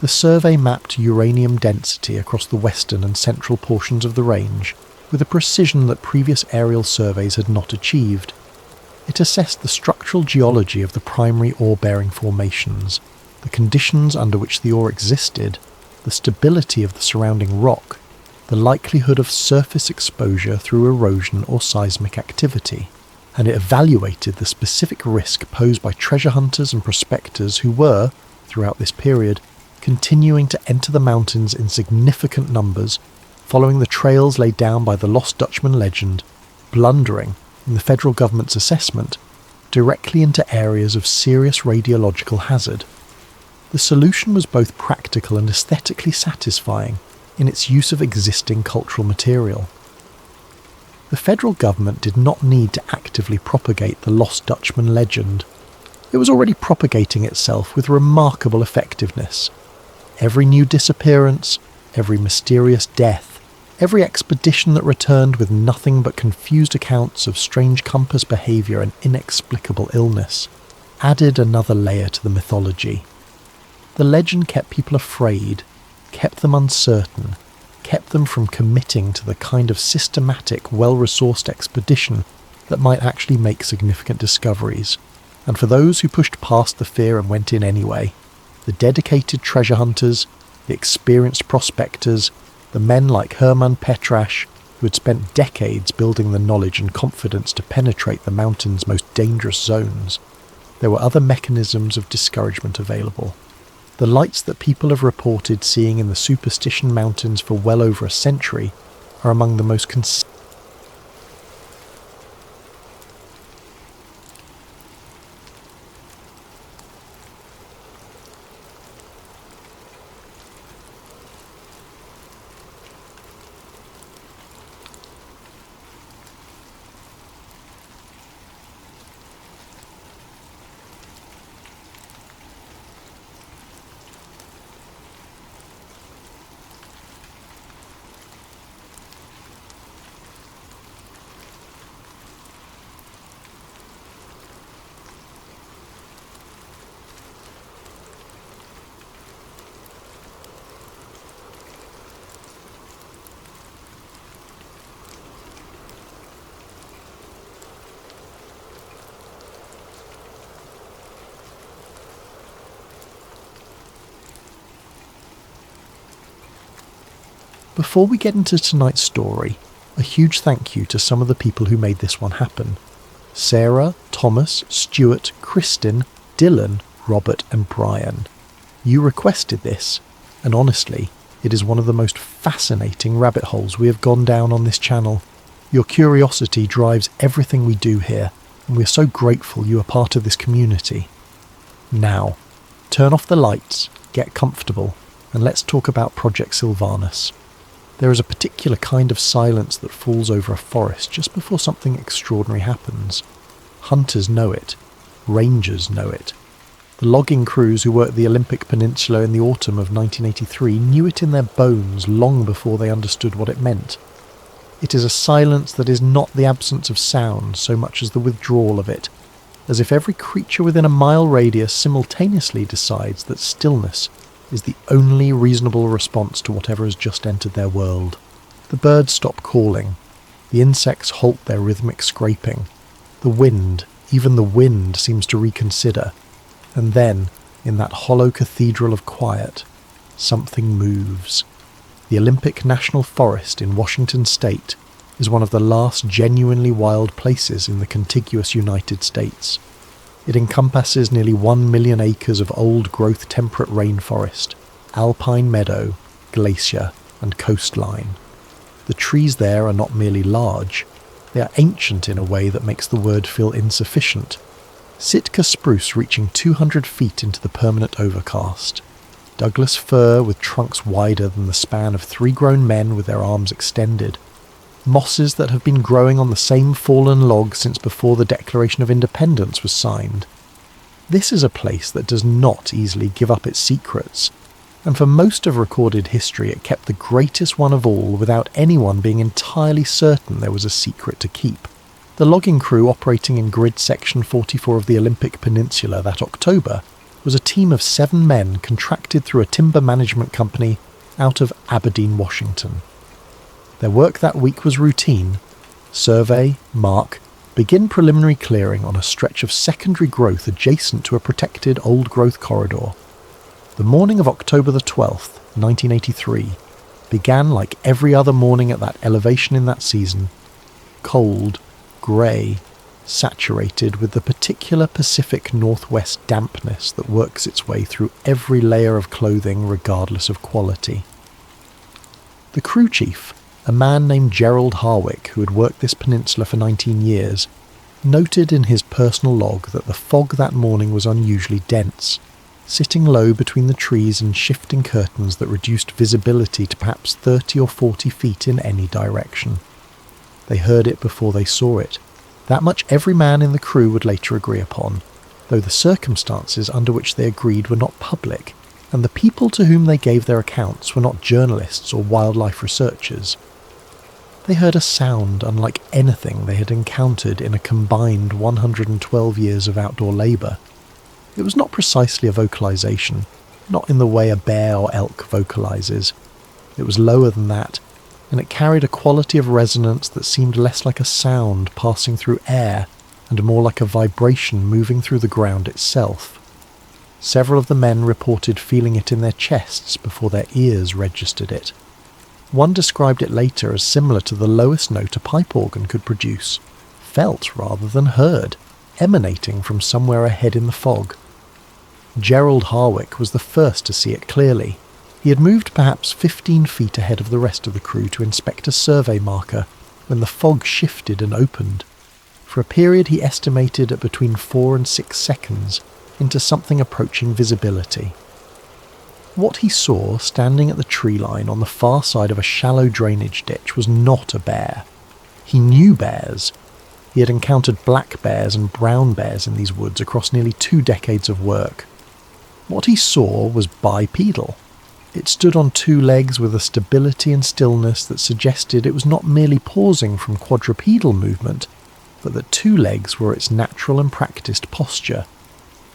The survey mapped uranium density across the western and central portions of the range with a precision that previous aerial surveys had not achieved. It assessed the structural geology of the primary ore-bearing formations, the conditions under which the ore existed, the stability of the surrounding rock, the likelihood of surface exposure through erosion or seismic activity, and it evaluated the specific risk posed by treasure hunters and prospectors who were, throughout this period, continuing to enter the mountains in significant numbers, following the trails laid down by the Lost Dutchman legend, blundering, in the federal government's assessment, directly into areas of serious radiological hazard. The solution was both practical and aesthetically satisfying in its use of existing cultural material. The federal government did not need to actively propagate the Lost Dutchman legend. It was already propagating itself with remarkable effectiveness. Every new disappearance, every mysterious death, every expedition that returned with nothing but confused accounts of strange compass behaviour and inexplicable illness, added another layer to the mythology. The legend kept people afraid, kept them uncertain, kept them from committing to the kind of systematic, well-resourced expedition that might actually make significant discoveries. And for those who pushed past the fear and went in anyway, the dedicated treasure hunters, the experienced prospectors, the men like Herman Petrasch, who had spent decades building the knowledge and confidence to penetrate the mountain's most dangerous zones, there were other mechanisms of discouragement available. The lights that people have reported seeing in the Superstition Mountains for well over a century are among the most Before we get into tonight's story, a huge thank you to some of the people who made this one happen. Sarah, Thomas, Stuart, Kristin, Dylan, Robert and Brian. You requested this, and honestly, it is one of the most fascinating rabbit holes we have gone down on this channel. Your curiosity drives everything we do here, and we are so grateful you are part of this community. Now, turn off the lights, get comfortable, and let's talk about Project Sylvanus. There is a particular kind of silence that falls over a forest just before something extraordinary happens. Hunters know it. Rangers know it. The logging crews who worked the Olympic Peninsula in the autumn of 1983 knew it in their bones long before they understood what it meant. It is a silence that is not the absence of sound so much as the withdrawal of it, as if every creature within a mile radius simultaneously decides that stillness is the only reasonable response to whatever has just entered their world. The birds stop calling. The insects halt their rhythmic scraping. The wind, even the wind, seems to reconsider. And then, in that hollow cathedral of quiet, something moves. The Olympic National Forest in Washington State, is one of the last genuinely wild places in the contiguous United States. It encompasses nearly 1 million acres of old-growth temperate rainforest, alpine meadow, glacier, and coastline. The trees there are not merely large, they are ancient in a way that makes the word feel insufficient. Sitka spruce reaching 200 feet into the permanent overcast. Douglas fir with trunks wider than the span of 3 grown men with their arms extended. Mosses that have been growing on the same fallen log since before the Declaration of Independence was signed. This is a place that does not easily give up its secrets, and for most of recorded history it kept the greatest one of all without anyone being entirely certain there was a secret to keep. The logging crew operating in Grid Section 44 of the Olympic Peninsula that October was a team of 7 men contracted through a timber management company out of Aberdeen, Washington. Their work that week was routine: survey, mark, begin preliminary clearing on a stretch of secondary growth adjacent to a protected old-growth corridor. The morning of October the 12th, 1983, began like every other morning at that elevation in that season, cold, grey, saturated with the particular Pacific Northwest dampness that works its way through every layer of clothing regardless of quality. The crew chief, a man named Gerald Harwick who had worked this peninsula for 19 years, noted in his personal log that the fog that morning was unusually dense, sitting low between the trees and shifting curtains that reduced visibility to perhaps 30 or 40 feet in any direction. They heard it before they saw it. That much every man in the crew would later agree upon, though the circumstances under which they agreed were not public, and the people to whom they gave their accounts were not journalists or wildlife researchers. They heard a sound unlike anything they had encountered in a combined 112 years of outdoor labour. It was not precisely a vocalisation, not in the way a bear or elk vocalises. It was lower than that, and it carried a quality of resonance that seemed less like a sound passing through air and more like a vibration moving through the ground itself. Several of the men reported feeling it in their chests before their ears registered it. One described it later as similar to the lowest note a pipe organ could produce, felt rather than heard, emanating from somewhere ahead in the fog. Gerald Harwick was the first to see it clearly. He had moved perhaps 15 feet ahead of the rest of the crew to inspect a survey marker when the fog shifted and opened. For a period he estimated at between 4 and 6 seconds into something approaching visibility. What he saw standing at the tree line on the far side of a shallow drainage ditch was not a bear. He knew bears. He had encountered black bears and brown bears in these woods across nearly 2 decades of work. What he saw was bipedal. It stood on 2 legs with a stability and stillness that suggested it was not merely pausing from quadrupedal movement, but that 2 legs were its natural and practiced posture.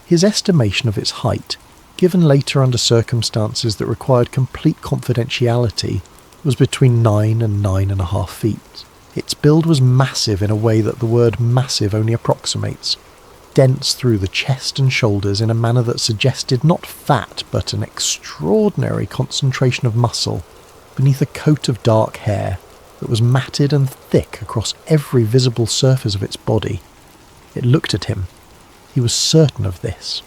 His estimation of its height, given later under circumstances that required complete confidentiality, was between 9 and 9.5 feet. Its build was massive in a way that the word massive only approximates, dense through the chest and shoulders in a manner that suggested not fat but an extraordinary concentration of muscle beneath a coat of dark hair that was matted and thick across every visible surface of its body. It looked at him. He was certain of this.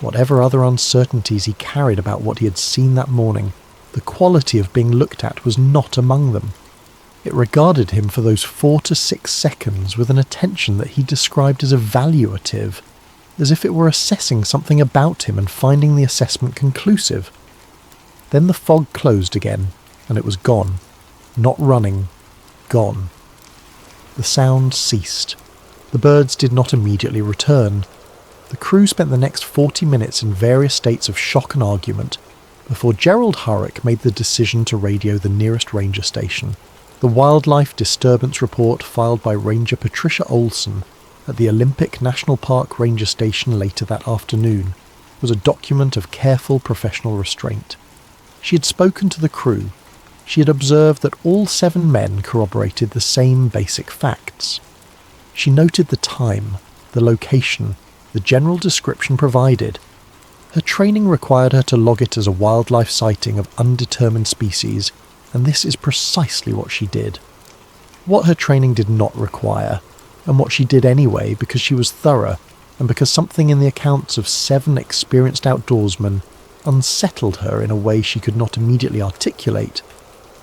Whatever other uncertainties he carried about what he had seen that morning, the quality of being looked at was not among them. It regarded him for those 4 to 6 seconds with an attention that he described as evaluative, as if it were assessing something about him and finding the assessment conclusive. Then the fog closed again, and it was gone. Not running. Gone. The sound ceased. The birds did not immediately return. The crew spent the next 40 minutes in various states of shock and argument before Gerald Harwick made the decision to radio the nearest ranger station. The wildlife disturbance report filed by Ranger Patricia Olson at the Olympic National Park Ranger Station later that afternoon was a document of careful professional restraint. She had spoken to the crew. She had observed that all 7 men corroborated the same basic facts. She noted the time, the location, the general description provided. Her training required her to log it as a wildlife sighting of undetermined species, and this is precisely what she did. what her training did not require, and what she did anyway because she was thorough and because something in the accounts of 7 experienced outdoorsmen unsettled her in a way she could not immediately articulate,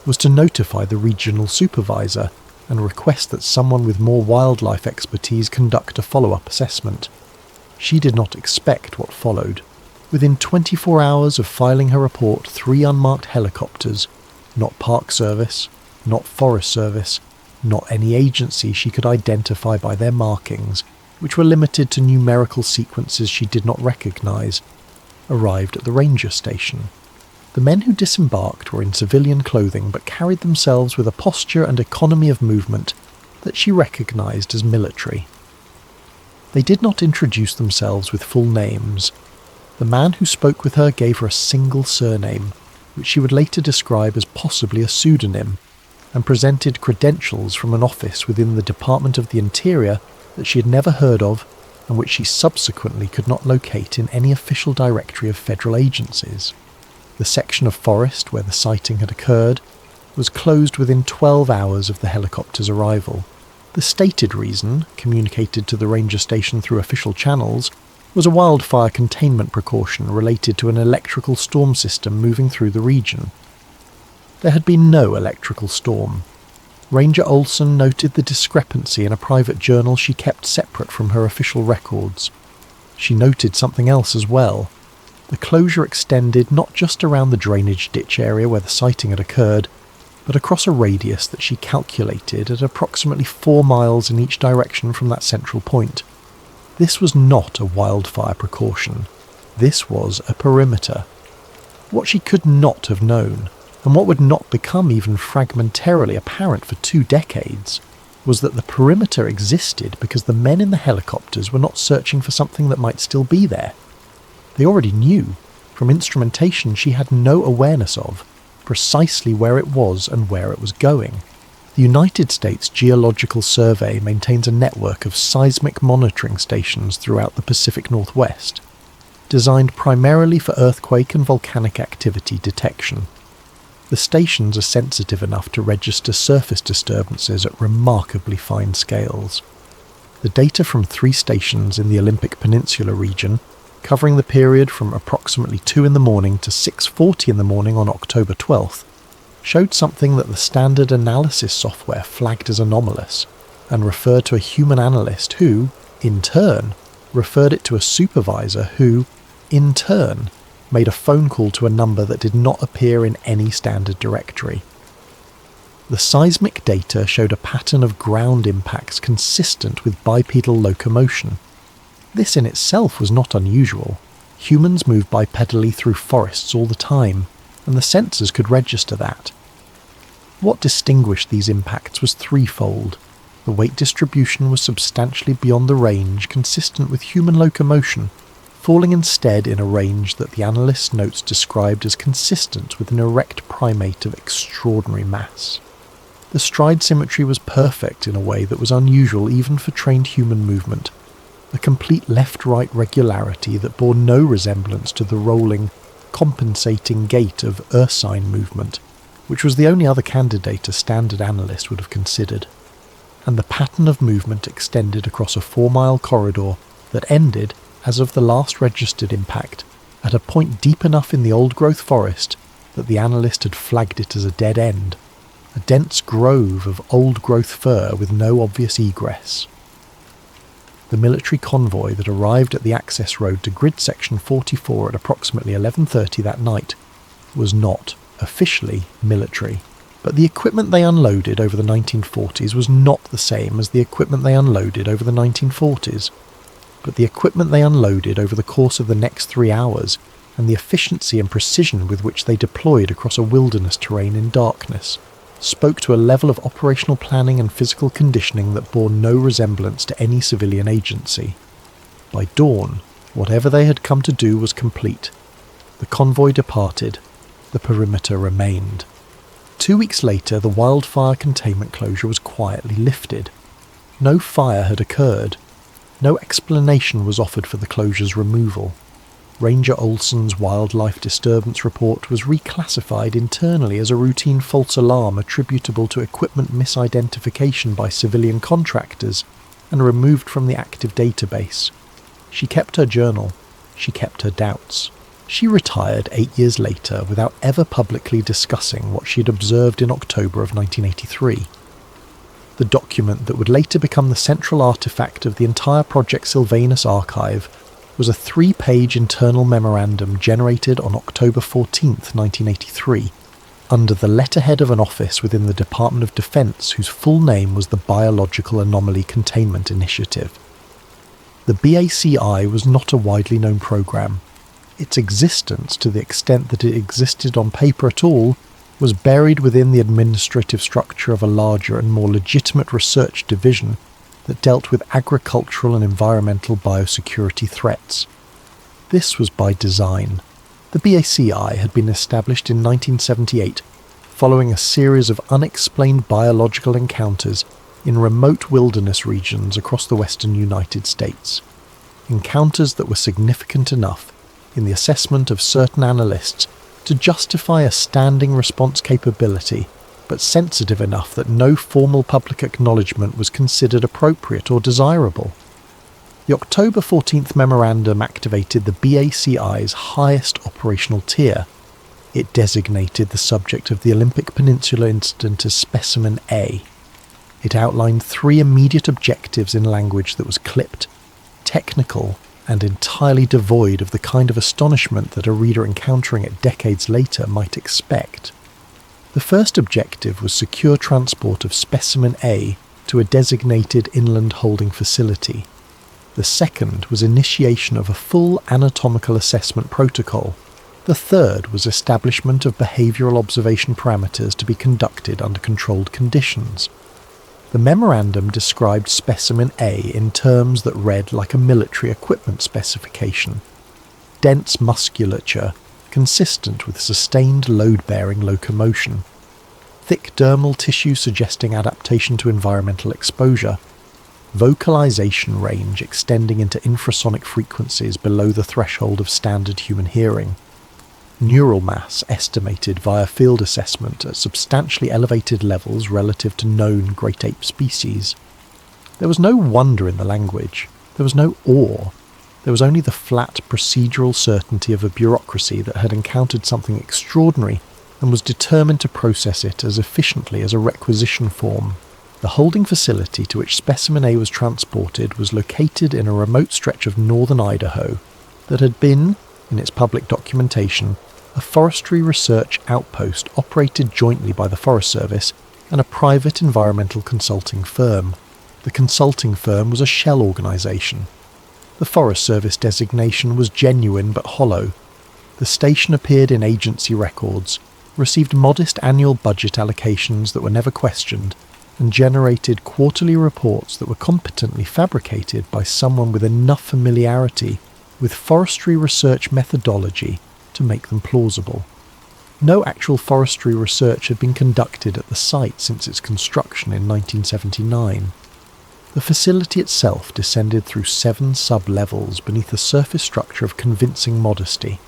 was to notify the regional supervisor and request that someone with more wildlife expertise conduct a follow-up assessment. She did not expect what followed. Within 24 hours of filing her report, 3 unmarked helicopters, not Park Service, not Forest Service, not any agency she could identify by their markings, which were limited to numerical sequences she did not recognise, arrived at the ranger station. The men who disembarked were in civilian clothing but carried themselves with a posture and economy of movement that she recognised as military. They did not introduce themselves with full names. The man who spoke with her gave her a single surname, which she would later describe as possibly a pseudonym, and presented credentials from an office within the Department of the Interior that she had never heard of and which she subsequently could not locate in any official directory of federal agencies. The section of forest where the sighting had occurred was closed within 12 hours of the helicopter's arrival. The stated reason, communicated to the ranger station through official channels, was a wildfire containment precaution related to an electrical storm system moving through the region. There had been no electrical storm. Ranger Olson noted the discrepancy in a private journal she kept separate from her official records. She noted something else as well. The closure extended not just around the drainage ditch area where the sighting had occurred, but across a radius that she calculated at approximately 4 miles in each direction from that central point. This was not a wildfire precaution. This was a perimeter. What she could not have known, and what would not become even fragmentarily apparent for 2 decades, was that the perimeter existed because the men in the helicopters were not searching for something that might still be there. They already knew, from instrumentation she had no awareness of, precisely where it was and where it was going. The United States Geological Survey maintains a network of seismic monitoring stations throughout the Pacific Northwest, designed primarily for earthquake and volcanic activity detection. The stations are sensitive enough to register surface disturbances at remarkably fine scales. The data from 3 stations in the Olympic Peninsula region, covering the period from approximately 2 in the morning to 6:40 in the morning on October 12th, showed something that the standard analysis software flagged as anomalous, and referred to a human analyst who, in turn, referred it to a supervisor who, in turn, made a phone call to a number that did not appear in any standard directory. The seismic data showed a pattern of ground impacts consistent with bipedal locomotion. This in itself was not unusual. Humans move bipedally through forests all the time, and the sensors could register that. What distinguished these impacts was threefold. The weight distribution was substantially beyond the range consistent with human locomotion, falling instead in a range that the analyst's notes described as consistent with an erect primate of extraordinary mass. The stride symmetry was perfect in a way that was unusual even for trained human movement, a complete left-right regularity that bore no resemblance to the rolling, compensating gait of ursine movement, which was the only other candidate a standard analyst would have considered. And the pattern of movement extended across a 4-mile corridor that ended, as of the last registered impact, at a point deep enough in the old-growth forest that the analyst had flagged it as a dead end, a dense grove of old-growth fir with no obvious egress. The military convoy that arrived at the access road to Grid Section 44 at approximately 11:30 that night was not officially military, but the equipment they unloaded over the 1940s was not the same as the equipment they unloaded over the 1940s. But the equipment they unloaded over the course of the next 3 hours, and the efficiency and precision with which they deployed across a wilderness terrain in darkness, spoke to a level of operational planning and physical conditioning that bore no resemblance to any civilian agency. By dawn, whatever they had come to do was complete. The convoy departed. The perimeter remained. 2 weeks later, the wildfire containment closure was quietly lifted. No fire had occurred. No explanation was offered for the closure's removal. Ranger Olson's wildlife disturbance report was reclassified internally as a routine false alarm attributable to equipment misidentification by civilian contractors and removed from the active database. She kept her journal. She kept her doubts. She retired 8 years later without ever publicly discussing what she had observed in October of 1983. The document that would later become the central artifact of the entire Project Sylvanus archive was a 3-page internal memorandum generated on October 14, 1983, under the letterhead of an office within the Department of Defense whose full name was the Biological Anomaly Containment Initiative. The BACI was not a widely known program. Its existence, to the extent that it existed on paper at all, was buried within the administrative structure of a larger and more legitimate research division that dealt with agricultural and environmental biosecurity threats. This was by design. The BACI had been established in 1978, following a series of unexplained biological encounters in remote wilderness regions across the western United States. Encounters that were significant enough, in the assessment of certain analysts, to justify a standing response capability, but sensitive enough that no formal public acknowledgement was considered appropriate or desirable. The October 14th memorandum activated the BACI's highest operational tier. It designated the subject of the Olympic Peninsula incident as Specimen A. It outlined 3 immediate objectives in language that was clipped, technical, and entirely devoid of the kind of astonishment that a reader encountering it decades later might expect. The first objective was secure transport of Specimen A to a designated inland holding facility. The second was initiation of a full anatomical assessment protocol. The third was establishment of behavioural observation parameters to be conducted under controlled conditions. The memorandum described Specimen A in terms that read like a military equipment specification. Dense musculature, consistent with sustained load-bearing locomotion. Thick dermal tissue suggesting adaptation to environmental exposure. Vocalization range extending into infrasonic frequencies below the threshold of standard human hearing. Neural mass estimated via field assessment at substantially elevated levels relative to known great ape species. There was no wonder in the language. There was no awe. There was only the flat procedural certainty of a bureaucracy that had encountered something extraordinary and was determined to process it as efficiently as a requisition form. The holding facility to which Specimen A was transported was located in a remote stretch of northern Idaho that had been, in its public documentation, a forestry research outpost operated jointly by the Forest Service and a private environmental consulting firm. The consulting firm was a shell organisation. The Forest Service designation was genuine but hollow. The station appeared in agency records, received modest annual budget allocations that were never questioned, and generated quarterly reports that were competently fabricated by someone with enough familiarity with forestry research methodology to make them plausible. No actual forestry research had been conducted at the site since its construction in 1979. The facility itself descended through 7 sub-levels beneath a surface structure of convincing modesty.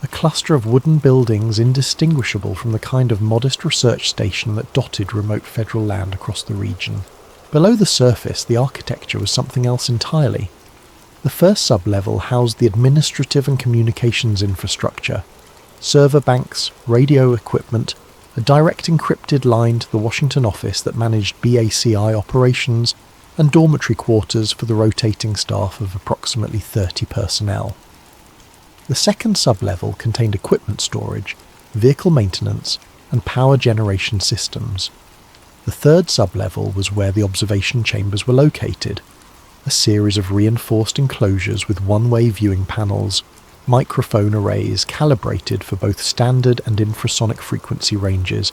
A cluster of wooden buildings indistinguishable from the kind of modest research station that dotted remote federal land across the region. Below the surface, the architecture was something else entirely. The first sub-level housed the administrative and communications infrastructure, server banks, radio equipment, a direct encrypted line to the Washington office that managed BACI operations, and dormitory quarters for the rotating staff of approximately 30 personnel. The second sub-level contained equipment storage, vehicle maintenance, and power generation systems. The third sub-level was where the observation chambers were located, a series of reinforced enclosures with one-way viewing panels, microphone arrays calibrated for both standard and infrasonic frequency ranges,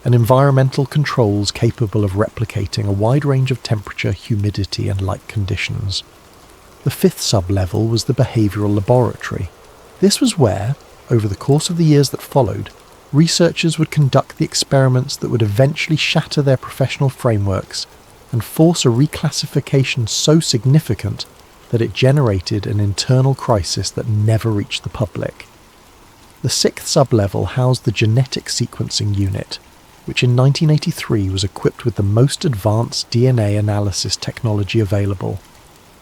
and environmental controls capable of replicating a wide range of temperature, humidity, and light conditions. The fifth sub-level was the behavioural laboratory. This was where, over the course of the years that followed, researchers would conduct the experiments that would eventually shatter their professional frameworks and force a reclassification so significant that it generated an internal crisis that never reached the public. The 6th sub-level housed the genetic sequencing unit, which in 1983 was equipped with the most advanced DNA analysis technology available.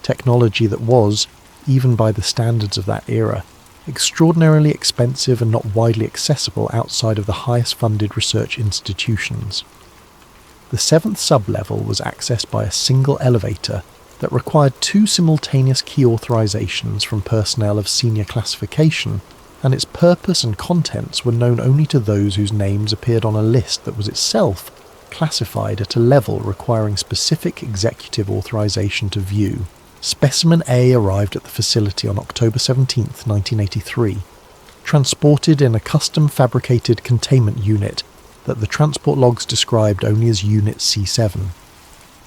Technology that was, even by the standards of that era, extraordinarily expensive and not widely accessible outside of the highest funded research institutions. The 7th sub-level was accessed by a single elevator that required 2 simultaneous key authorizations from personnel of senior classification, and its purpose and contents were known only to those whose names appeared on a list that was itself classified at a level requiring specific executive authorization to view. Specimen A arrived at the facility on October 17, 1983, transported in a custom-fabricated containment unit that the transport logs described only as Unit C7.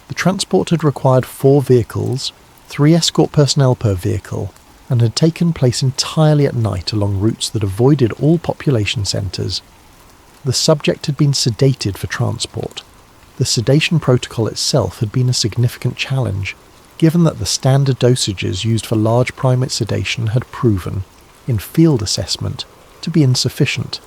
The transport had required 4 vehicles, 3 escort personnel per vehicle, and had taken place entirely at night along routes that avoided all population centres. The subject had been sedated for transport. The sedation protocol itself had been a significant challenge, given that the standard dosages used for large primate sedation had proven, in field assessment, to be insufficient,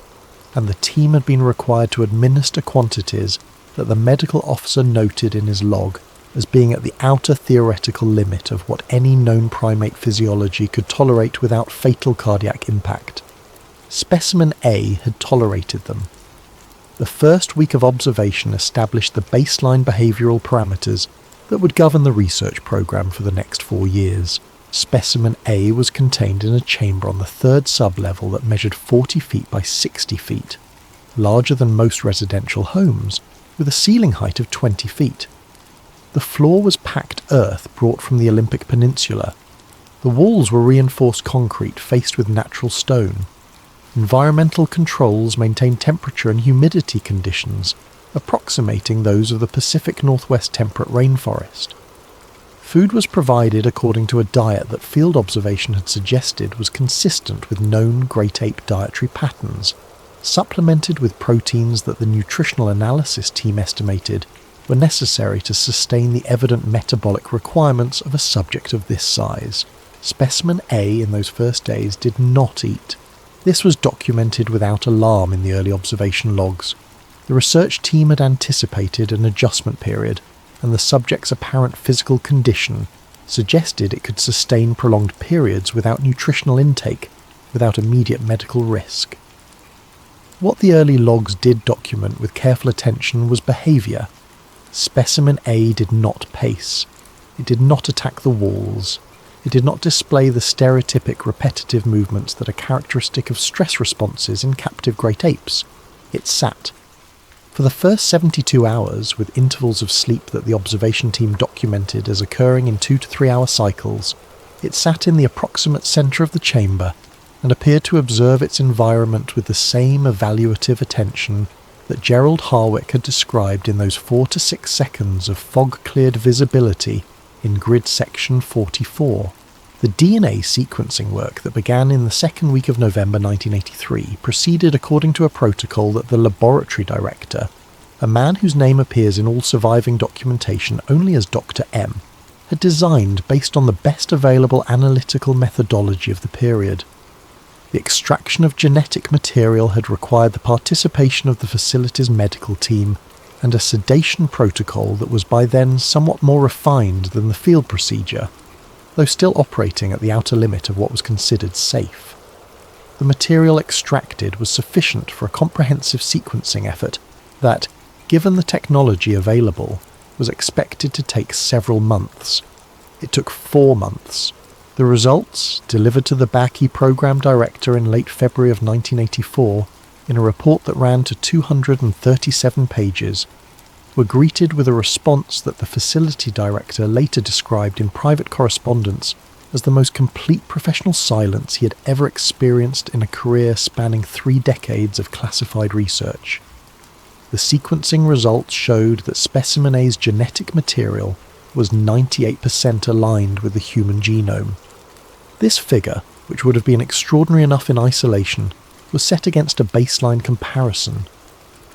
and the team had been required to administer quantities that the medical officer noted in his log as being at the outer theoretical limit of what any known primate physiology could tolerate without fatal cardiac impact. Specimen A had tolerated them. The first week of observation established the baseline behavioural parameters that would govern the research programme for the next 4 years. Specimen A was contained in a chamber on the 3rd sub-level that measured 40 feet by 60 feet, larger than most residential homes, with a ceiling height of 20 feet. The floor was packed earth brought from the Olympic Peninsula. The walls were reinforced concrete faced with natural stone. Environmental controls maintained temperature and humidity conditions approximating those of the Pacific Northwest temperate rainforest. Food was provided according to a diet that field observation had suggested was consistent with known great ape dietary patterns, supplemented with proteins that the nutritional analysis team estimated were necessary to sustain the evident metabolic requirements of a subject of this size. Specimen A in those first days did not eat. This was documented without alarm in the early observation logs. The research team had anticipated an adjustment period, and the subject's apparent physical condition suggested it could sustain prolonged periods without nutritional intake, without immediate medical risk. What the early logs did document with careful attention was behaviour. Specimen A did not pace. It did not attack the walls. It did not display the stereotypic repetitive movements that are characteristic of stress responses in captive great apes. It sat. For the first 72 hours, with intervals of sleep that the observation team documented as occurring in 2 to 3 hour cycles, it sat in the approximate centre of the chamber and appeared to observe its environment with the same evaluative attention that Gerald Harwick had described in those 4 to 6 seconds of fog-cleared visibility in grid section 44. The DNA sequencing work that began in the 2nd week of November 1983 proceeded according to a protocol that the laboratory director, a man whose name appears in all surviving documentation only as Dr. M, had designed based on the best available analytical methodology of the period. The extraction of genetic material had required the participation of the facility's medical team and a sedation protocol that was by then somewhat more refined than the field procedure, though still operating at the outer limit of what was considered safe. The material extracted was sufficient for a comprehensive sequencing effort that, given the technology available, was expected to take several months. It took 4 months. The results, delivered to the Baki program director in late February of 1984, in a report that ran to 237 pages, were greeted with a response that the facility director later described in private correspondence as the most complete professional silence he had ever experienced in a career spanning 3 decades of classified research. The sequencing results showed that Specimen A's genetic material was 98% aligned with the human genome. This figure, which would have been extraordinary enough in isolation, was set against a baseline comparison.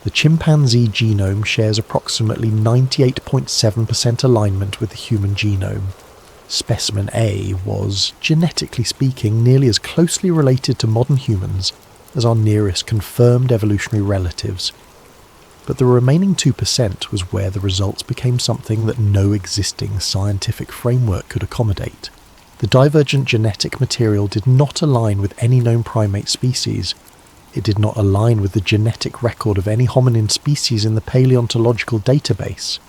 The chimpanzee genome shares approximately 98.7% alignment with the human genome. Specimen A was, genetically speaking, nearly as closely related to modern humans as our nearest confirmed evolutionary relatives. But the remaining 2% was where the results became something that no existing scientific framework could accommodate. The divergent genetic material did not align with any known primate species. It did not align with the genetic record of any hominin species in the paleontological database.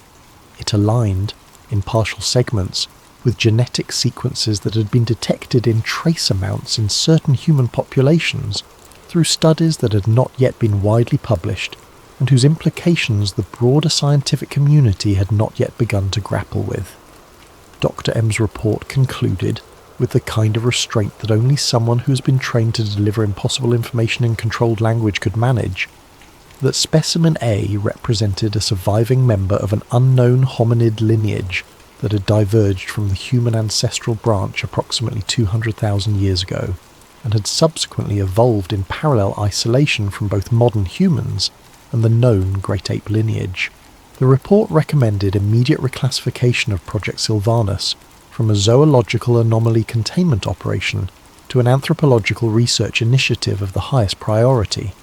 It aligned, in partial segments, with genetic sequences that had been detected in trace amounts in certain human populations through studies that had not yet been widely published and whose implications the broader scientific community had not yet begun to grapple with. Dr. M's report concluded, with the kind of restraint that only someone who has been trained to deliver impossible information in controlled language could manage, that Specimen A represented a surviving member of an unknown hominid lineage that had diverged from the human ancestral branch approximately 200,000 years ago, and had subsequently evolved in parallel isolation from both modern humans and the known great ape lineage. The report recommended immediate reclassification of Project Sylvanus from a zoological anomaly containment operation to an anthropological research initiative of the highest priority.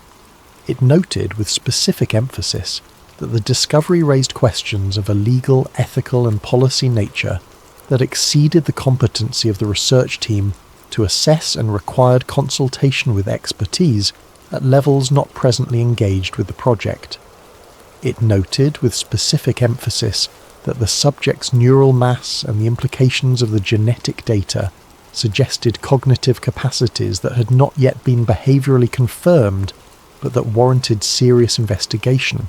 It noted with specific emphasis that the discovery raised questions of a legal, ethical and policy nature that exceeded the competency of the research team to assess and required consultation with expertise at levels not presently engaged with the project. It noted with specific emphasis that the subject's neural mass and the implications of the genetic data suggested cognitive capacities that had not yet been behaviourally confirmed, but that warranted serious investigation.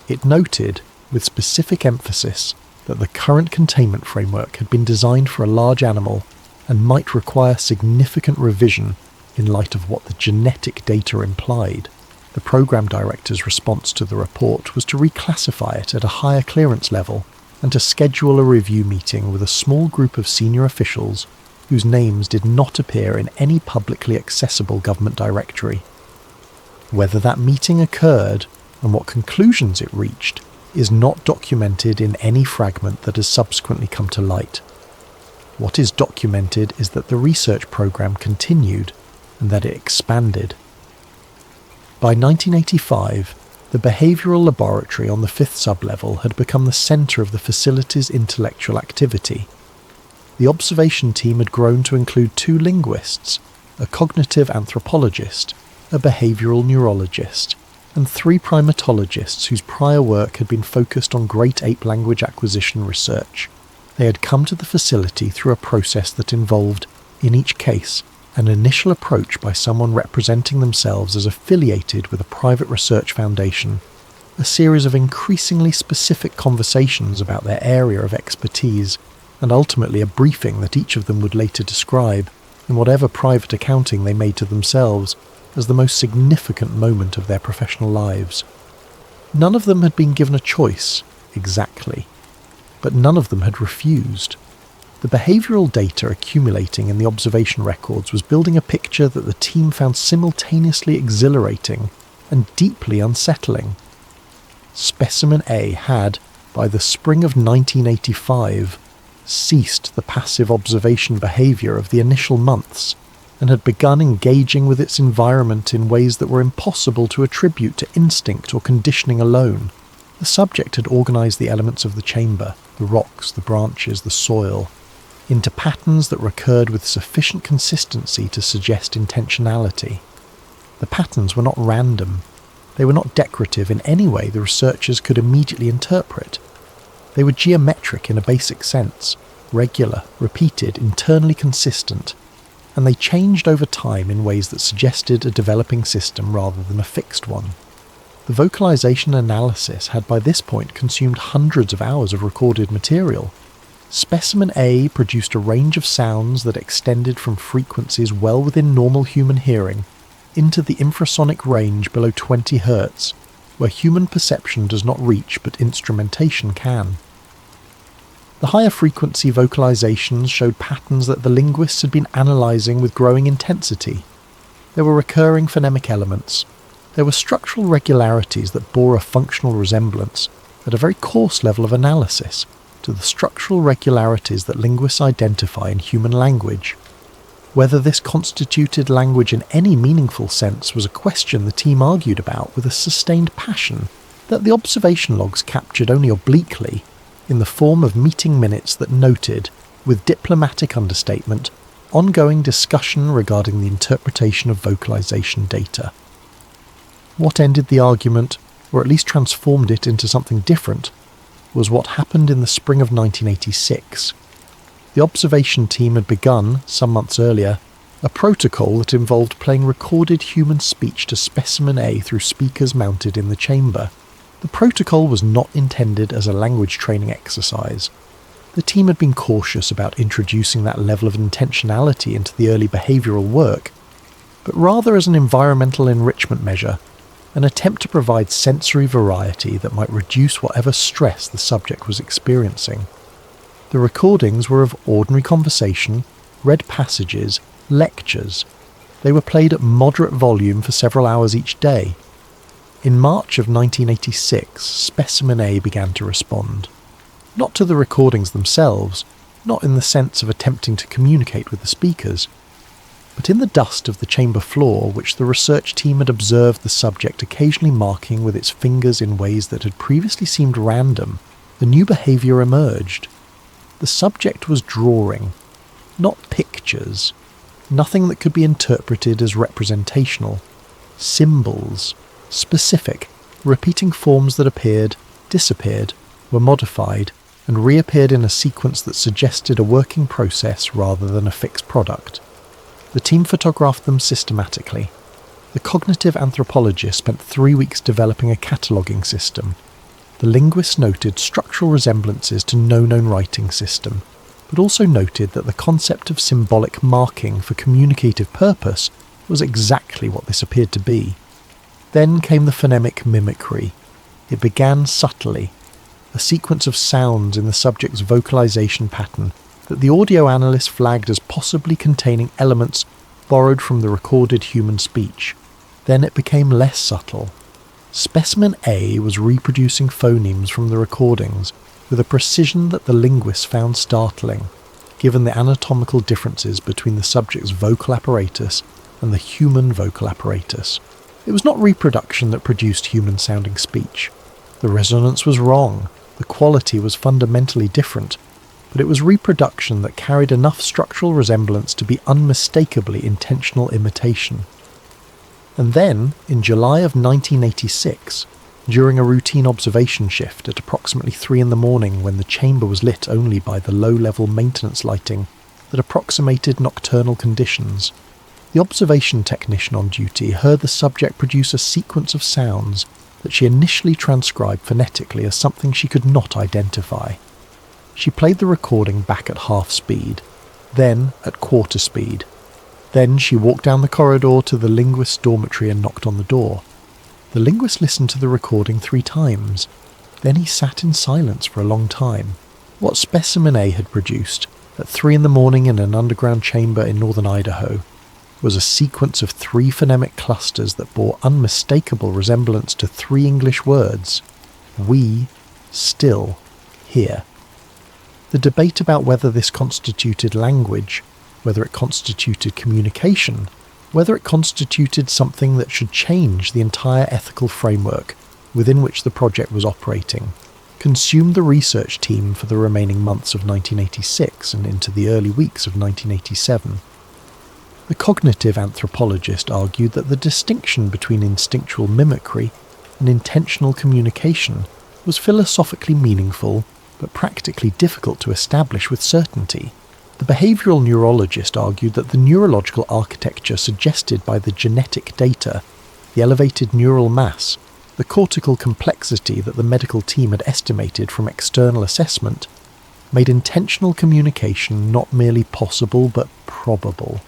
It noted, with specific emphasis, that the current containment framework had been designed for a large animal and might require significant revision in light of what the genetic data implied. The program director's response to the report was to reclassify it at a higher clearance level and to schedule a review meeting with a small group of senior officials whose names did not appear in any publicly accessible government directory. Whether that meeting occurred and what conclusions it reached is not documented in any fragment that has subsequently come to light. What is documented is that the research program continued and that it expanded. By 1985, the behavioural laboratory on the 5th sublevel had become the centre of the facility's intellectual activity. The observation team had grown to include 2 linguists, a cognitive anthropologist, a behavioural neurologist, and 3 primatologists whose prior work had been focused on great ape language acquisition research. They had come to the facility through a process that involved, in each case, an initial approach by someone representing themselves as affiliated with a private research foundation, a series of increasingly specific conversations about their area of expertise, and ultimately a briefing that each of them would later describe, in whatever private accounting they made to themselves, as the most significant moment of their professional lives. None of them had been given a choice, exactly, but none of them had refused. The behavioural data accumulating in the observation records was building a picture that the team found simultaneously exhilarating and deeply unsettling. Specimen A had, by the spring of 1985, ceased the passive observation behaviour of the initial months and had begun engaging with its environment in ways that were impossible to attribute to instinct or conditioning alone. The subject had organised the elements of the chamber, the rocks, the branches, the soil, into patterns that recurred with sufficient consistency to suggest intentionality. The patterns were not random. They were not decorative in any way the researchers could immediately interpret. They were geometric in a basic sense, regular, repeated, internally consistent, and they changed over time in ways that suggested a developing system rather than a fixed one. The vocalization analysis had by this point consumed hundreds of hours of recorded material. Specimen A produced a range of sounds that extended from frequencies well within normal human hearing into the infrasonic range below 20 Hz, where human perception does not reach but instrumentation can. The higher frequency vocalizations showed patterns that the linguists had been analysing with growing intensity. There were recurring phonemic elements. There were structural regularities that bore a functional resemblance at a very coarse level of analysis, to the structural regularities that linguists identify in human language. Whether this constituted language in any meaningful sense was a question the team argued about with a sustained passion that the observation logs captured only obliquely, in the form of meeting minutes that noted, with diplomatic understatement, ongoing discussion regarding the interpretation of vocalization data. What ended the argument, or at least transformed it into something different, was what happened in the spring of 1986. The observation team had begun, some months earlier, a protocol that involved playing recorded human speech to Specimen A through speakers mounted in the chamber. The protocol was not intended as a language training exercise. The team had been cautious about introducing that level of intentionality into the early behavioural work, but rather as an environmental enrichment measure, an attempt to provide sensory variety that might reduce whatever stress the subject was experiencing. The recordings were of ordinary conversation, read passages, lectures. They were played at moderate volume for several hours each day. In March of 1986, Specimen A began to respond. Not to the recordings themselves, not in the sense of attempting to communicate with the speakers, but in the dust of the chamber floor, which the research team had observed the subject occasionally marking with its fingers in ways that had previously seemed random, a new behaviour emerged. The subject was drawing, not pictures, nothing that could be interpreted as representational, symbols, specific, repeating forms that appeared, disappeared, were modified, and reappeared in a sequence that suggested a working process rather than a fixed product. The team photographed them systematically. The cognitive anthropologist spent 3 weeks developing a cataloguing system. The linguist noted structural resemblances to no known writing system, but also noted that the concept of symbolic marking for communicative purpose was exactly what this appeared to be. Then came the phonemic mimicry. It began subtly, a sequence of sounds in the subject's vocalization pattern that the audio analyst flagged as possibly containing elements borrowed from the recorded human speech. Then it became less subtle. Specimen A was reproducing phonemes from the recordings with a precision that the linguist found startling, given the anatomical differences between the subject's vocal apparatus and the human vocal apparatus. It was not reproduction that produced human-sounding speech. The resonance was wrong, the quality was fundamentally different, but it was reproduction that carried enough structural resemblance to be unmistakably intentional imitation. And then, in July of 1986, during a routine observation shift at approximately 3 a.m. when the chamber was lit only by the low-level maintenance lighting that approximated nocturnal conditions, the observation technician on duty heard the subject produce a sequence of sounds that she initially transcribed phonetically as something she could not identify. She played the recording back at half speed, then at quarter speed. Then she walked down the corridor to the linguist's dormitory and knocked on the door. The linguist listened to the recording 3 times. Then he sat in silence for a long time. What Specimen A had produced, at 3 a.m. in an underground chamber in northern Idaho, was a sequence of 3 phonemic clusters that bore unmistakable resemblance to 3 English words. We, still, here. The debate about whether this constituted language, whether it constituted communication, whether it constituted something that should change the entire ethical framework within which the project was operating, consumed the research team for the remaining months of 1986 and into the early weeks of 1987. The cognitive anthropologist argued that the distinction between instinctual mimicry and intentional communication was philosophically meaningful but practically difficult to establish with certainty. The behavioural neurologist argued that the neurological architecture suggested by the genetic data, the elevated neural mass, the cortical complexity that the medical team had estimated from external assessment, made intentional communication not merely possible but probable.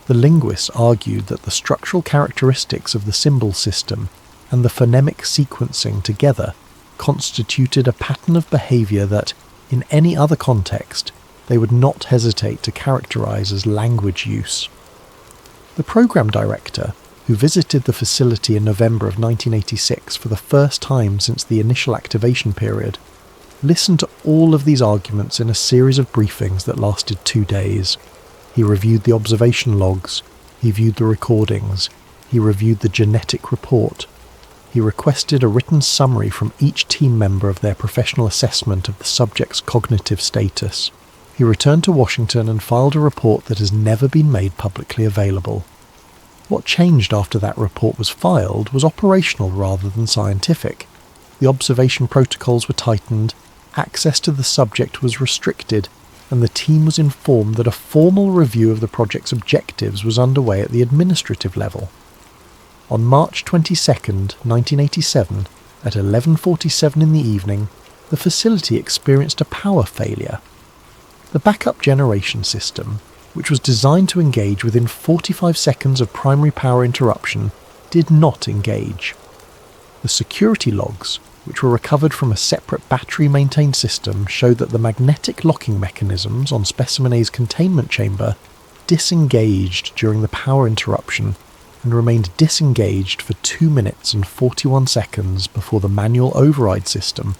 The linguists argued that the structural characteristics of the symbol system and the phonemic sequencing together constituted a pattern of behaviour that, in any other context, they would not hesitate to characterise as language use. The programme director, who visited the facility in November of 1986 for the first time since the initial activation period, listened to all of these arguments in a series of briefings that lasted 2 days. He reviewed the observation logs, he viewed the recordings, he reviewed the genetic report. He requested a written summary from each team member of their professional assessment of the subject's cognitive status. He returned to Washington and filed a report that has never been made publicly available. What changed after that report was filed was operational rather than scientific. The observation protocols were tightened, access to the subject was restricted, and the team was informed that a formal review of the project's objectives was underway at the administrative level. On March 22, 1987, at 11:47 in the evening, the facility experienced a power failure. The backup generation system, which was designed to engage within 45 seconds of primary power interruption, did not engage. The security logs, which were recovered from a separate battery-maintained system, showed that the magnetic locking mechanisms on Specimen A's containment chamber disengaged during the power interruption and remained disengaged for 2 minutes and 41 seconds before the manual override system,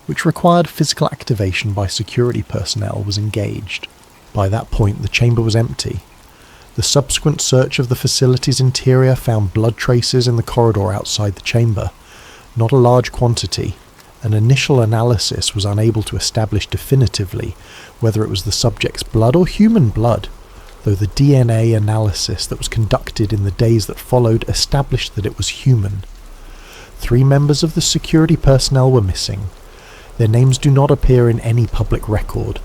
which required physical activation by security personnel, was engaged. By that point, the chamber was empty. The subsequent search of the facility's interior found blood traces in the corridor outside the chamber. Not a large quantity. An initial analysis was unable to establish definitively whether it was the subject's blood or human blood, though the DNA analysis that was conducted in the days that followed established that it was human. 3 members of the security personnel were missing. Their names do not appear in any public record.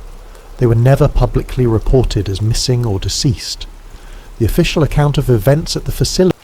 They were never publicly reported as missing or deceased. The official account of events at the facility